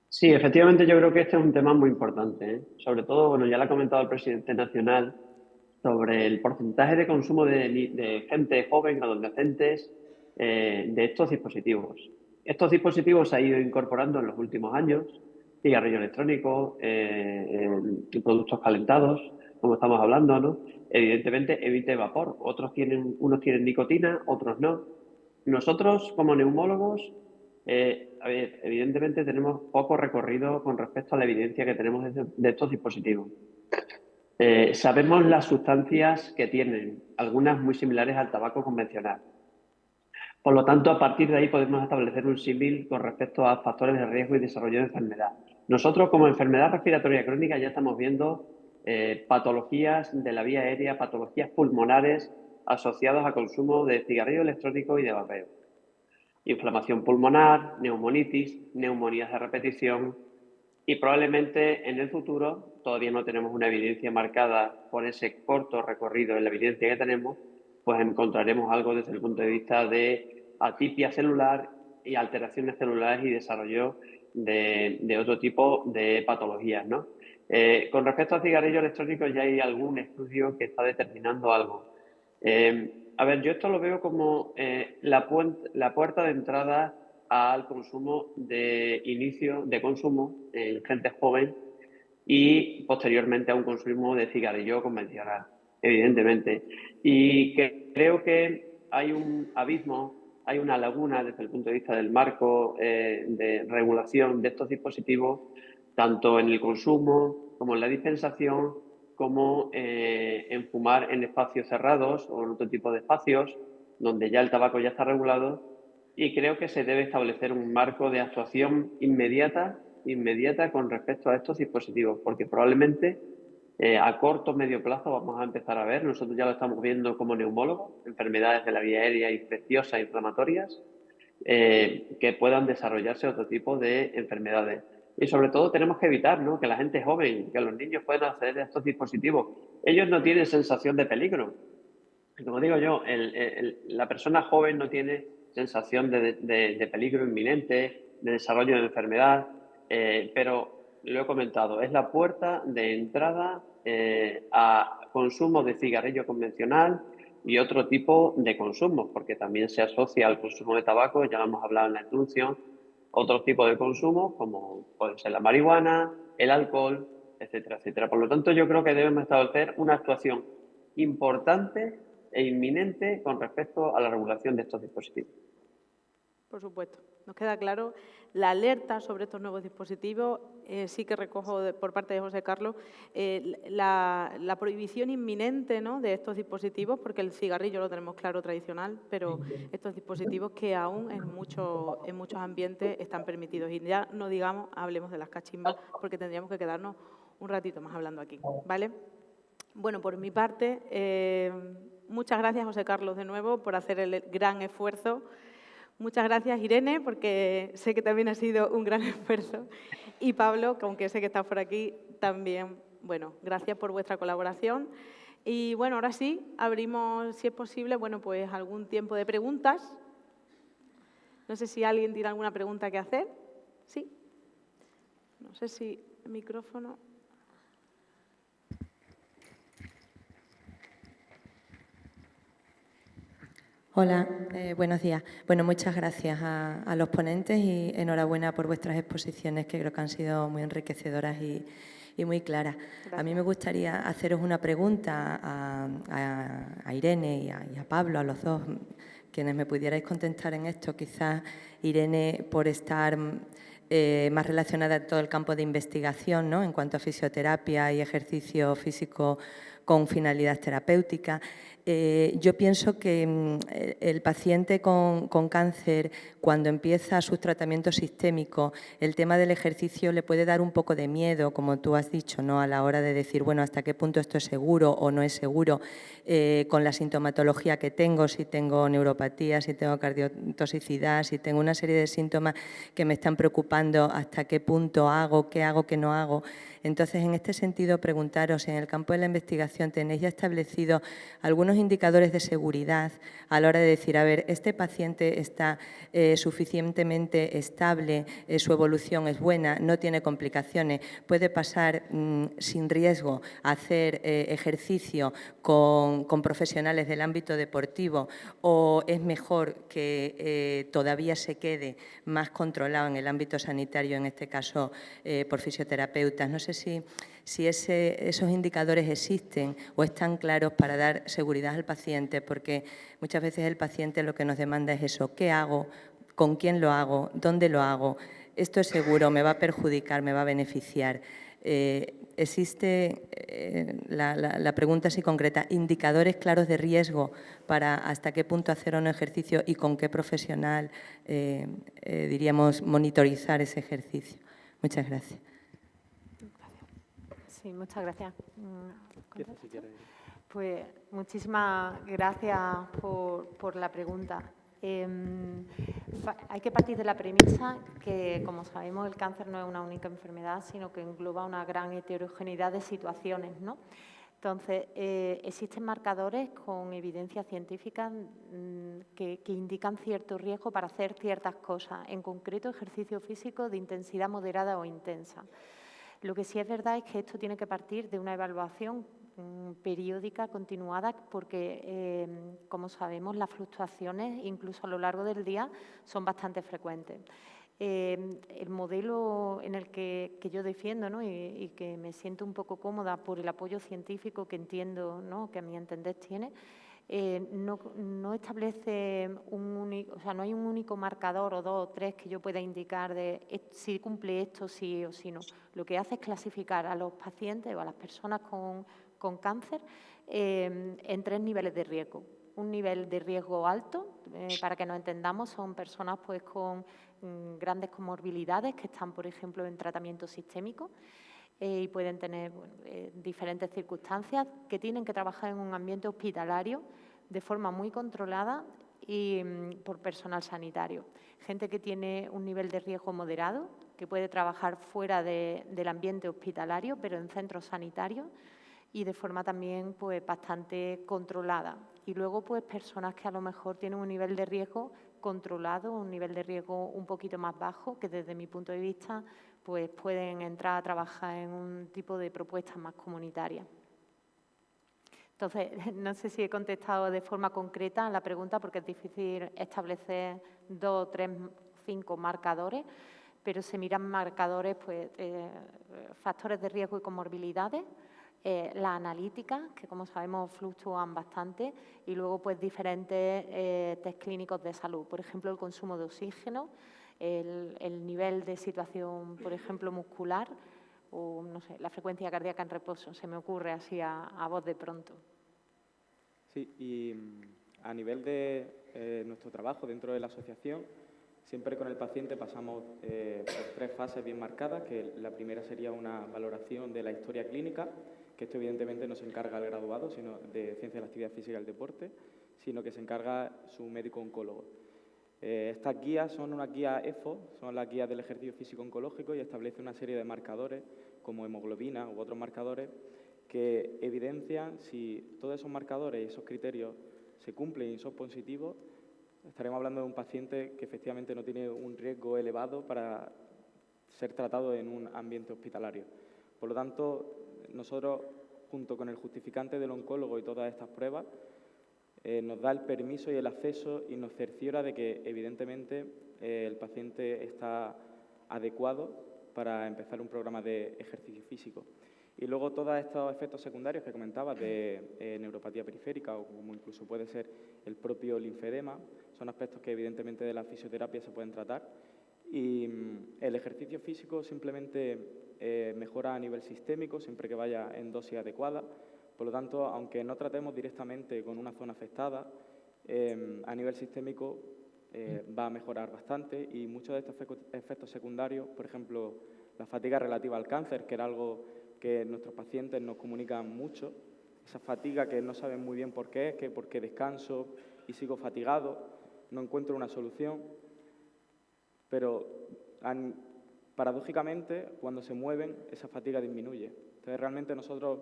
Sí, efectivamente yo creo que este es un tema muy importante, ¿eh? Sobre todo, bueno, ya lo ha comentado el presidente nacional, sobre el porcentaje de consumo de gente joven, adolescentes, de estos dispositivos. Estos dispositivos se han ido incorporando en los últimos años, cigarrillo electrónico, productos calentados, como estamos hablando, ¿no? Evidentemente emite vapor, unos tienen nicotina, otros no. Nosotros, como neumólogos, a ver, evidentemente tenemos poco recorrido con respecto a la evidencia que tenemos de estos dispositivos. Sabemos las sustancias que tienen, algunas muy similares al tabaco convencional. Por lo tanto, a partir de ahí podemos establecer un símil con respecto a factores de riesgo y desarrollo de enfermedad. Nosotros, como enfermedad respiratoria crónica, ya estamos viendo patologías de la vía aérea, patologías pulmonares asociadas a consumo de cigarrillo electrónico y de vapeo. Inflamación pulmonar, neumonitis, neumonías de repetición y probablemente en el futuro, todavía no tenemos una evidencia marcada por ese corto recorrido en la evidencia que tenemos, pues encontraremos algo desde el punto de vista de atipia celular y alteraciones celulares y desarrollo de otro tipo de patologías, ¿no? Con respecto al cigarrillo electrónico, ya hay algún estudio que está determinando algo. A ver, yo esto lo veo como la puerta de entrada al consumo de inicio de consumo en gente joven y posteriormente a un consumo de cigarrillo convencional, evidentemente. Y que creo que hay un abismo, hay una laguna desde el punto de vista del marco de regulación de estos dispositivos, tanto en el consumo como en la dispensación, como en fumar en espacios cerrados o en otro tipo de espacios donde ya el tabaco ya está regulado, y creo que se debe establecer un marco de actuación inmediata con respecto a estos dispositivos, porque probablemente a corto o medio plazo vamos a empezar a ver, nosotros ya lo estamos viendo como neumólogos, enfermedades de la vía aérea infecciosas, inflamatorias, que puedan desarrollarse otro tipo de enfermedades. Y sobre todo tenemos que evitar, ¿no?, que la gente joven, que los niños puedan acceder a estos dispositivos. Ellos no tienen sensación de peligro. Como digo yo, la persona joven no tiene sensación de peligro inminente, de desarrollo de enfermedad, pero lo he comentado, es la puerta de entrada a consumo de cigarrillo convencional y otro tipo de consumo, porque también se asocia al consumo de tabaco, ya lo hemos hablado en la introducción, otros tipos de consumo, como puede ser la marihuana, el alcohol, etcétera, etcétera. Por lo tanto, yo creo que debemos establecer una actuación importante e inminente con respecto a la regulación de estos dispositivos. Por supuesto. Nos queda claro la alerta sobre estos nuevos dispositivos. Sí que recojo por parte de José Carlos la prohibición inminente, ¿no?, de estos dispositivos, porque el cigarrillo lo tenemos claro tradicional, pero estos dispositivos que aún en muchos ambientes están permitidos. Y ya no digamos, hablemos de las cachimbas, porque tendríamos que quedarnos un ratito más hablando aquí, ¿vale? Bueno, por mi parte, muchas gracias, José Carlos, de nuevo, por hacer el gran esfuerzo. Muchas gracias, Irene, porque sé que también ha sido un gran esfuerzo. Y Pablo, que aunque sé que estás por aquí, también, bueno, gracias por vuestra colaboración. Y bueno, ahora sí, abrimos, si es posible, bueno, pues algún tiempo de preguntas. No sé si alguien tiene alguna pregunta que hacer. ¿Sí? No sé si el micrófono... Hola, buenos días. Bueno, muchas gracias a los ponentes y enhorabuena por vuestras exposiciones, que creo que han sido muy enriquecedoras y muy claras. Gracias. A mí me gustaría haceros una pregunta a Irene y a Pablo, a los dos, quienes me pudierais contestar en esto. Quizás Irene, por estar más relacionada en todo el campo de investigación, ¿no?, en cuanto a fisioterapia y ejercicio físico con finalidad terapéutica. Yo pienso que el paciente con cáncer, cuando empieza sus tratamientos sistémicos, el tema del ejercicio le puede dar un poco de miedo, como tú has dicho, ¿no?, a la hora de decir, bueno, hasta qué punto esto es seguro o no es seguro, con la sintomatología que tengo, si tengo neuropatía, si tengo cardiotoxicidad, si tengo una serie de síntomas que me están preocupando, hasta qué punto hago, qué no hago. Entonces, en este sentido, preguntaros, en el campo de la investigación, ¿tenéis ya establecido algunos indicadores de seguridad a la hora de decir, a ver, este paciente está suficientemente estable, su evolución es buena, no tiene complicaciones, puede pasar sin riesgo a hacer ejercicio con profesionales del ámbito deportivo, o es mejor que todavía se quede más controlado en el ámbito sanitario, en este caso por fisioterapeutas? No sé si esos indicadores existen o están claros para dar seguridad al paciente, porque muchas veces el paciente lo que nos demanda es eso: ¿qué hago? ¿Con quién lo hago? ¿Dónde lo hago? ¿Esto es seguro? ¿Me va a perjudicar? ¿Me va a beneficiar? ¿Existe, la pregunta así concreta, indicadores claros de riesgo para hasta qué punto hacer o no ejercicio y con qué profesional, diríamos, monitorizar ese ejercicio? Muchas gracias. Sí, muchas gracias. Pues muchísimas gracias por la pregunta. Hay que partir de la premisa que, como sabemos, el cáncer no es una única enfermedad, sino que engloba una gran heterogeneidad de situaciones, ¿no? Entonces, existen marcadores con evidencia científica que indican cierto riesgo para hacer ciertas cosas, en concreto ejercicio físico de intensidad moderada o intensa. Lo que sí es verdad es que esto tiene que partir de una evaluación periódica, continuada, porque, como sabemos, las fluctuaciones, incluso a lo largo del día, son bastante frecuentes. El modelo en el que yo defiendo, ¿no? y que me siento un poco cómoda por el apoyo científico que entiendo, ¿no? que a mi entender tiene, no establece no hay un único marcador o 2 o 3 que yo pueda indicar de si cumple esto, sí o sí no. Lo que hace es clasificar a los pacientes o a las personas con cáncer en 3 niveles de riesgo. Un nivel de riesgo alto, para que nos entendamos, son personas pues con grandes comorbilidades que están, por ejemplo, en tratamiento sistémico y pueden tener diferentes circunstancias, que tienen que trabajar en un ambiente hospitalario de forma muy controlada y por personal sanitario. Gente que tiene un nivel de riesgo moderado, que puede trabajar fuera del ambiente hospitalario, pero en centros sanitarios, y de forma también pues, bastante controlada. Y luego pues, personas que a lo mejor tienen un nivel de riesgo controlado, un nivel de riesgo un poquito más bajo, que desde mi punto de vista pues, pueden entrar a trabajar en un tipo de propuestas más comunitarias. Entonces, no sé si he contestado de forma concreta a la pregunta, porque es difícil establecer 2, 3, 5 marcadores, pero se miran marcadores, pues, factores de riesgo y comorbilidades, las analíticas, que como sabemos fluctúan bastante, y luego pues diferentes test clínicos de salud, por ejemplo el consumo de oxígeno, el nivel de situación, por ejemplo, muscular, o no sé, la frecuencia cardíaca en reposo, se me ocurre así a voz de pronto. Sí, y a nivel de nuestro trabajo dentro de la asociación, siempre con el paciente pasamos por 3 fases bien marcadas, que la primera sería una valoración de la historia clínica, que esto evidentemente no se encarga el graduado, sino de Ciencia de la Actividad Física y el Deporte, sino que se encarga su médico oncólogo. Estas guías son unas guías EFO, son las guías del ejercicio físico oncológico y establece una serie de marcadores, como hemoglobina u otros marcadores, que evidencian si todos esos marcadores y esos criterios se cumplen y son positivos, estaremos hablando de un paciente que efectivamente no tiene un riesgo elevado para ser tratado en un ambiente hospitalario. Por lo tanto, nosotros, junto con el justificante del oncólogo y todas estas pruebas, nos da el permiso y el acceso y nos cerciora de que, evidentemente, el paciente está adecuado para empezar un programa de ejercicio físico. Y luego todos estos efectos secundarios que comentaba de neuropatía periférica o como incluso puede ser el propio linfedema, son aspectos que evidentemente de la fisioterapia se pueden tratar. Y el ejercicio físico simplemente mejora a nivel sistémico siempre que vaya en dosis adecuada. Por lo tanto, aunque no tratemos directamente con una zona afectada, a nivel sistémico va a mejorar bastante y muchos de estos efectos secundarios, por ejemplo, la fatiga relativa al cáncer, que era algo que nuestros pacientes nos comunican mucho, esa fatiga que no saben muy bien por qué es, que porque descanso y sigo fatigado, no encuentro una solución, pero paradójicamente cuando se mueven esa fatiga disminuye. Entonces realmente nosotros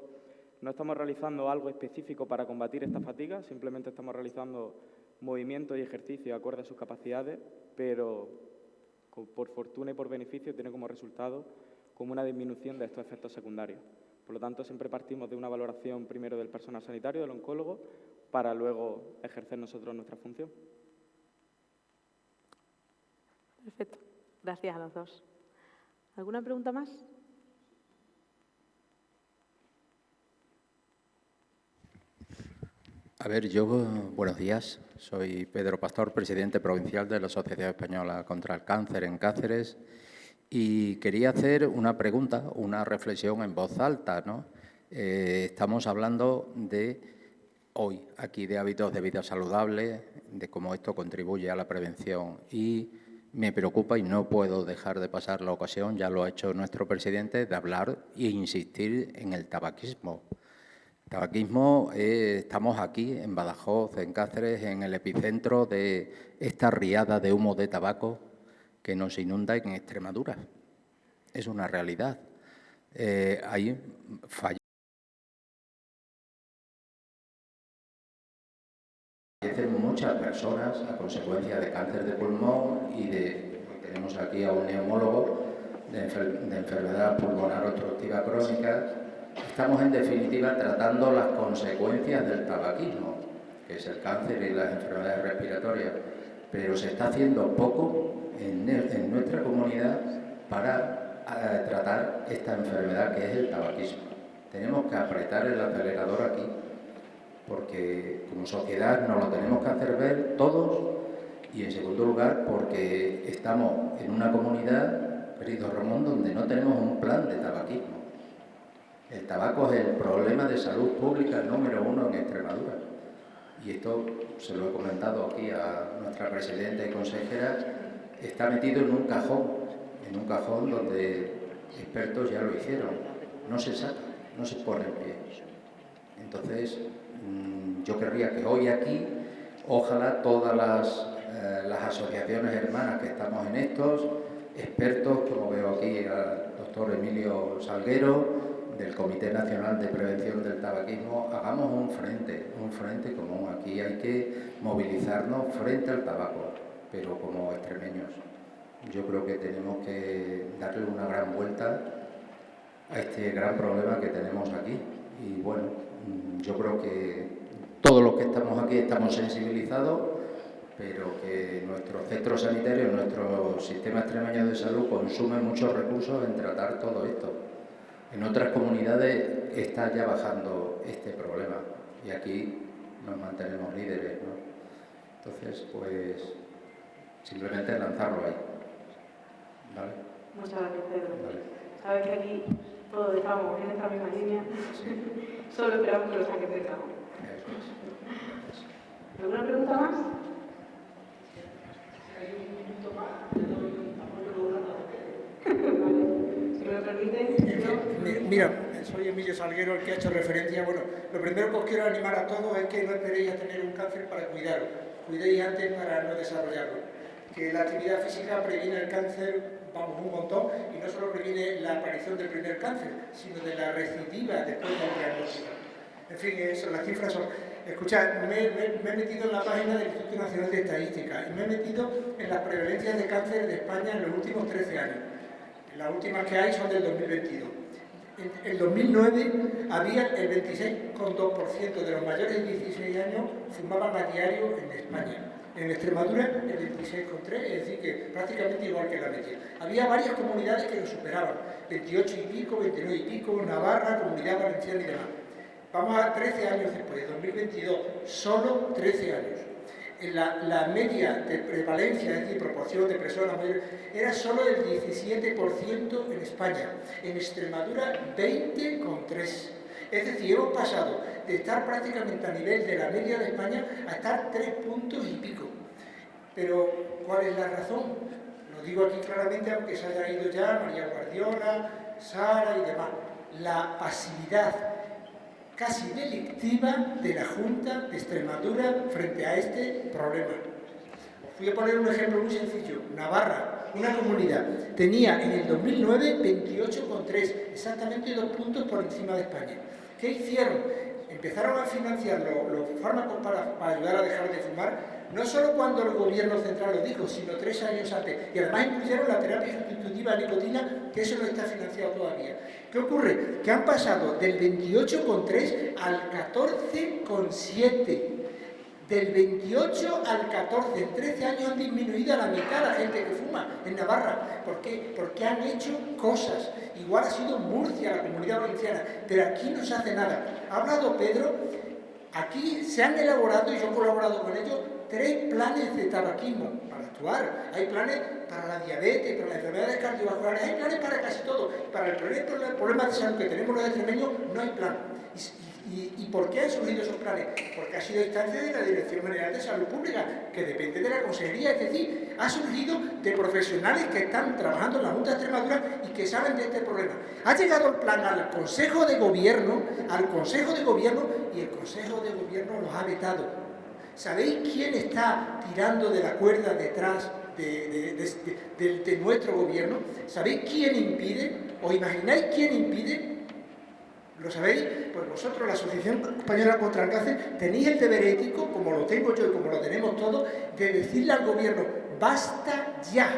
no estamos realizando algo específico para combatir esta fatiga, simplemente estamos realizando movimientos y ejercicios acorde a sus capacidades, pero por fortuna y por beneficio tiene como resultado como una disminución de estos efectos secundarios. Por lo tanto, siempre partimos de una valoración primero del personal sanitario, del oncólogo, para luego ejercer nosotros nuestra función. Perfecto. Gracias a los dos. ¿Alguna pregunta más? A ver, yo, buenos días. Soy Pedro Pastor, presidente provincial de la Asociación Española contra el Cáncer en Cáceres. Y quería hacer una pregunta, una reflexión en voz alta, ¿no? Estamos hablando hoy aquí de hábitos de vida saludable, de cómo esto contribuye a la prevención y me preocupa y no puedo dejar de pasar la ocasión, ya lo ha hecho nuestro presidente, de hablar e insistir en el tabaquismo. Tabaquismo, estamos aquí en Badajoz, en Cáceres, en el epicentro de esta riada de humo de tabaco que nos inunda en Extremadura. Es una realidad. Hay fallos fallecen muchas personas a consecuencia de cáncer de pulmón y tenemos aquí a un neumólogo de enfermedad pulmonar obstructiva crónica. Estamos, en definitiva, tratando las consecuencias del tabaquismo, que es el cáncer y las enfermedades respiratorias, pero se está haciendo poco en nuestra comunidad para tratar esta enfermedad que es el tabaquismo. Tenemos que apretar el acelerador aquí, porque como sociedad nos lo tenemos que hacer ver todos, y en segundo lugar porque estamos en una comunidad, querido Ramón, donde no tenemos un plan de tabaquismo. El tabaco es el problema de salud pública número 1 en Extremadura. Y esto se lo he comentado aquí a nuestra presidenta y consejera, está metido en un cajón donde expertos ya lo hicieron. No se saca, no se pone en pie. Entonces, yo querría que hoy aquí, ojalá todas las asociaciones hermanas que estamos en estos, expertos, como veo aquí al doctor Emilio Salguero, del Comité Nacional de Prevención del Tabaquismo, hagamos un frente común. Aquí hay que movilizarnos frente al tabaco, pero como extremeños. Yo creo que tenemos que darle una gran vuelta a este gran problema que tenemos aquí. Y bueno, yo creo que todos los que estamos aquí estamos sensibilizados, pero que nuestro centro sanitario, nuestro sistema extremeño de salud consume muchos recursos en tratar todo esto. En otras comunidades está ya bajando este problema y aquí nos mantenemos líderes, ¿no? Entonces, pues, simplemente lanzarlo ahí. ¿Vale? Muchas gracias, Pedro. Vale. Sabes que aquí todos estamos en esta misma línea, Sí. solo esperamos que lo saques del cajón. Eso es. ¿Alguna pregunta más? Si me permiten, Mira, soy Emilio Salguero, el que ha hecho referencia. Bueno, lo primero que os quiero animar a todos es que no esperéis a tener un cáncer para cuidaros. Cuidéis antes para no desarrollarlo. Que la actividad física previene el cáncer, vamos, un montón, y no solo previene la aparición del primer cáncer, sino de la recidiva después del diagnóstico. En fin, eso, las cifras son... Escuchad, me he metido en la página del Instituto Nacional de Estadística y me he metido en las prevalencias de cáncer de España en los últimos 13 años. Las últimas que hay son del 2022. En el 2009 había el 26,2% de los mayores de 16 años fumaban a diario en España. En Extremadura el 26,3%, es decir, que prácticamente igual que la media. Había varias comunidades que lo superaban, 28 y pico, 29 y pico, Navarra, Comunidad Valenciana y demás. Vamos a 13 años después, 2022, solo 13 años. La media de prevalencia, es decir, proporción de personas mayores, era solo del 17% en España. En Extremadura, 20,3%. Es decir, hemos pasado de estar prácticamente a nivel de la media de España a estar 3 puntos y pico. Pero, ¿cuál es la razón? Lo digo aquí claramente, aunque se haya ido ya María Guardiola, Sara y demás. La pasividad casi delictiva de la Junta de Extremadura frente a este problema. Os voy a poner un ejemplo muy sencillo. Navarra, una comunidad, tenía en el 2009 28,3, exactamente 2 puntos por encima de España. ¿Qué hicieron? Empezaron a financiar los fármacos para ayudar a dejar de fumar, no solo cuando el gobierno central lo dijo, sino 3 años antes. Y además incluyeron la terapia sustitutiva de nicotina, que eso no está financiado todavía. ¿Qué ocurre? Que han pasado del 28,3 al 14,7. Del 28 al 14, en 13 años han disminuido a la mitad la gente que fuma en Navarra. ¿Por qué? Porque han hecho cosas. Igual ha sido Murcia, la Comunidad Valenciana, pero aquí no se hace nada. Ha hablado Pedro, aquí se han elaborado, y yo he colaborado con ellos, 3 planes de tabaquismo para actuar. Hay planes para la diabetes, para las enfermedades cardiovasculares, hay planes para casi todo. Para el problema de salud que tenemos los extremeños no hay plan. ¿Y por qué han surgido esos planes? Porque ha sido a instancia de la Dirección General de Salud Pública, que depende de la Consejería, es decir, ha surgido de profesionales que están trabajando en la Junta de Extremadura y que saben de este problema. Ha llegado el plan al Consejo de Gobierno, y el Consejo de Gobierno los ha vetado. ¿Sabéis quién está tirando de la cuerda detrás de nuestro gobierno? ¿Sabéis quién impide? ¿Os imagináis quién impide? ¿Lo sabéis? Pues vosotros, la Asociación Española contra el Cáncer, tenéis el deber ético, como lo tengo yo y como lo tenemos todos, de decirle al gobierno, basta ya,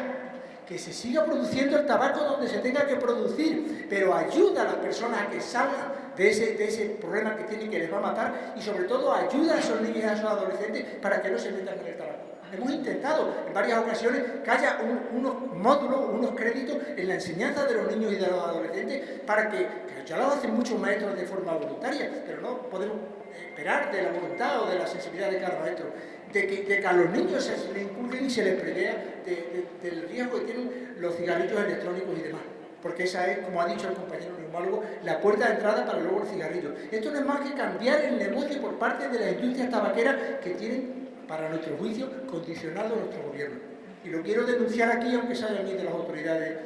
que se siga produciendo el tabaco donde se tenga que producir, pero ayuda a las personas a que salgan de ese problema que tienen, que les va a matar, y sobre todo ayuda a esos niños y a esos adolescentes para que no se metan en el tabaco. Hemos intentado en varias ocasiones que haya unos módulos, unos créditos en la enseñanza de los niños y de los adolescentes para que ya lo hacen muchos maestros de forma voluntaria, pero no podemos esperar de la voluntad o de la sensibilidad de cada maestro, de que a los niños se les inculquen y se les prevea del riesgo que tienen los cigarrillos electrónicos y demás. Porque esa es, como ha dicho el compañero neumólogo, la puerta de entrada para luego el cigarrillo. Esto no es más que cambiar el negocio por parte de las industrias tabacaleras que tienen, para nuestro juicio, condicionado nuestro gobierno. Y lo quiero denunciar aquí, aunque sea a mí de las autoridades,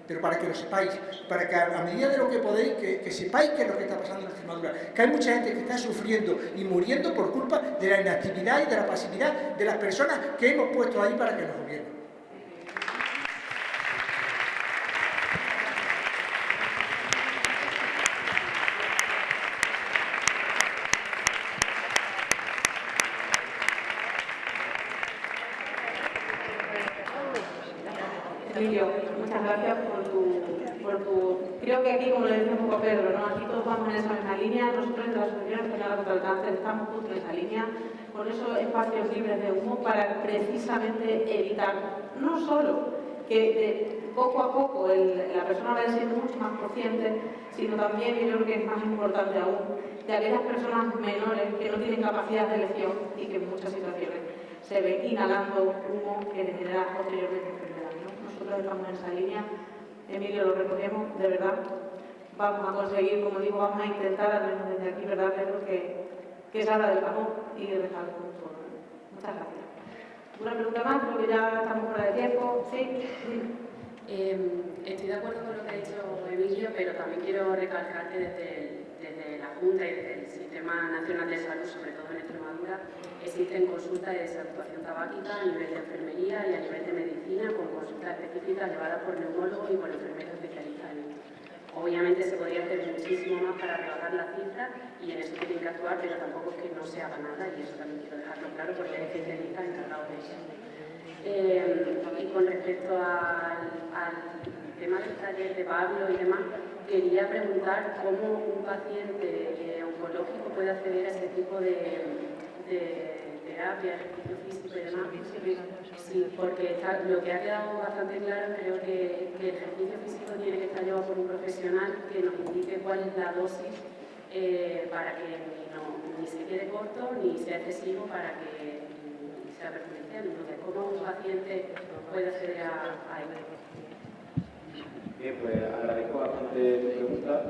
pero para que lo sepáis, para que a medida de lo que podéis, que sepáis qué es lo que está pasando en Extremadura, que hay mucha gente que está sufriendo y muriendo por culpa de la inactividad y de la pasividad de las personas que hemos puesto ahí para que nos gobiernen. Emilio, muchas gracias por tu... Creo que aquí, como le decía un poco Pedro, ¿no? Aquí todos vamos en esa misma línea. Nosotros en la Asociación Española contra el Cáncer estamos justo en esa línea, con esos espacios libres de humo para precisamente evitar, no solo que poco a poco la persona vaya siendo mucho más consciente, sino también, y yo creo que es más importante aún, de aquellas personas menores que no tienen capacidad de elección y que en muchas situaciones se ven inhalando humo que les genera posteriormente enfermedades, ¿no? Nosotros estamos en esa línea. Emilio, lo recogemos, de verdad. Vamos a conseguir, como digo, vamos a intentar, al menos desde aquí, ¿verdad, Pedro?, que salga del cajón y dejarlo todo, ¿no? Muchas gracias. Una pregunta más, creo que ya estamos fuera de tiempo. ¿Sí? Estoy de acuerdo con lo que ha dicho Emilio, pero también quiero recalcar que desde la Junta y desde el Sistema Nacional de Salud, sobre todo en Extremadura, existen consultas de deshabituación tabáquica a nivel de enfermería y a nivel de medicina, con consultas específicas llevadas por neumólogos y por enfermeros especialistas en esto. Obviamente se podría hacer muchísimo más para rebajar la cifra y en eso tienen que actuar, pero tampoco es que no se haga nada, y eso también quiero dejarlo claro porque hay especialistas encargados de eso. Y con respecto al tema del taller de Pablo y demás, quería preguntar cómo un paciente oncológico puede acceder a ese tipo de terapia, ejercicio físico y demás. Sí, porque lo que ha quedado bastante claro, creo que el ejercicio físico tiene que estar llevado por un profesional que nos indique cuál es la dosis para que ni se quede corto ni sea excesivo, para que sea perjudicial. Entonces, ¿cómo un paciente puede acceder a ello? Bien, pues agradezco bastante tu pregunta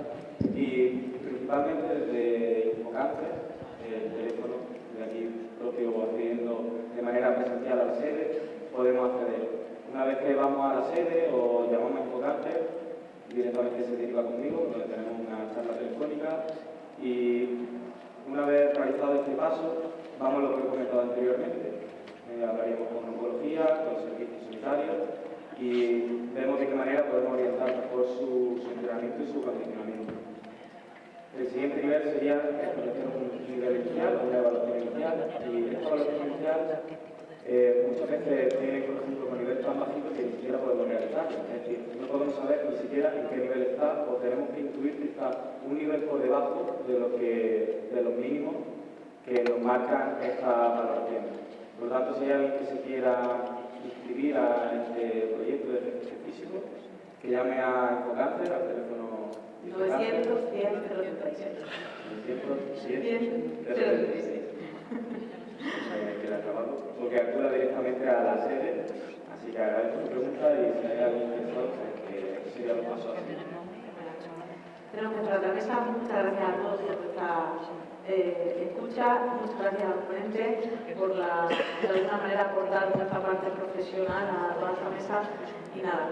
y principalmente desde Infocáncer, el teléfono de aquí propio, accediendo de manera presencial a la sede, podemos acceder. Una vez que vamos a la sede o llamamos a Infocáncer, directamente se deriva conmigo, donde tenemos una charla telefónica, y una vez realizado este paso, vamos a lo que he comentado anteriormente. Hablaríamos con oncología, con servicios sanitarios, y vemos de qué manera podemos orientar mejor su entrenamiento y su condicionamiento. El siguiente nivel sería establecer un nivel inicial, una evaluación inicial, y esta evaluación inicial muchas veces tiene, por ejemplo, con niveles tan bajos que ni siquiera podemos realizarlo. Es decir, no podemos saber ni siquiera en qué nivel está, o tenemos que intuir que está un nivel por debajo de los mínimos que nos marcan esta valoración. Por lo tanto, si hay alguien que se quiera inscribir a este proyecto de ejercicio físico, que llame a Infocáncer al teléfono 900 100 036. 900 100 036. Queda acabado, porque acuda directamente a la sede, así que agradezco tu pregunta, y si hay alguien interesado, pues sería lo paso a seguir. Tenemos que cerrar la mesa. Muchas gracias a todos por esta escucha. Muchas gracias a los ponentes por de alguna manera aportar nuestra parte profesional a toda esta mesa. Y nada,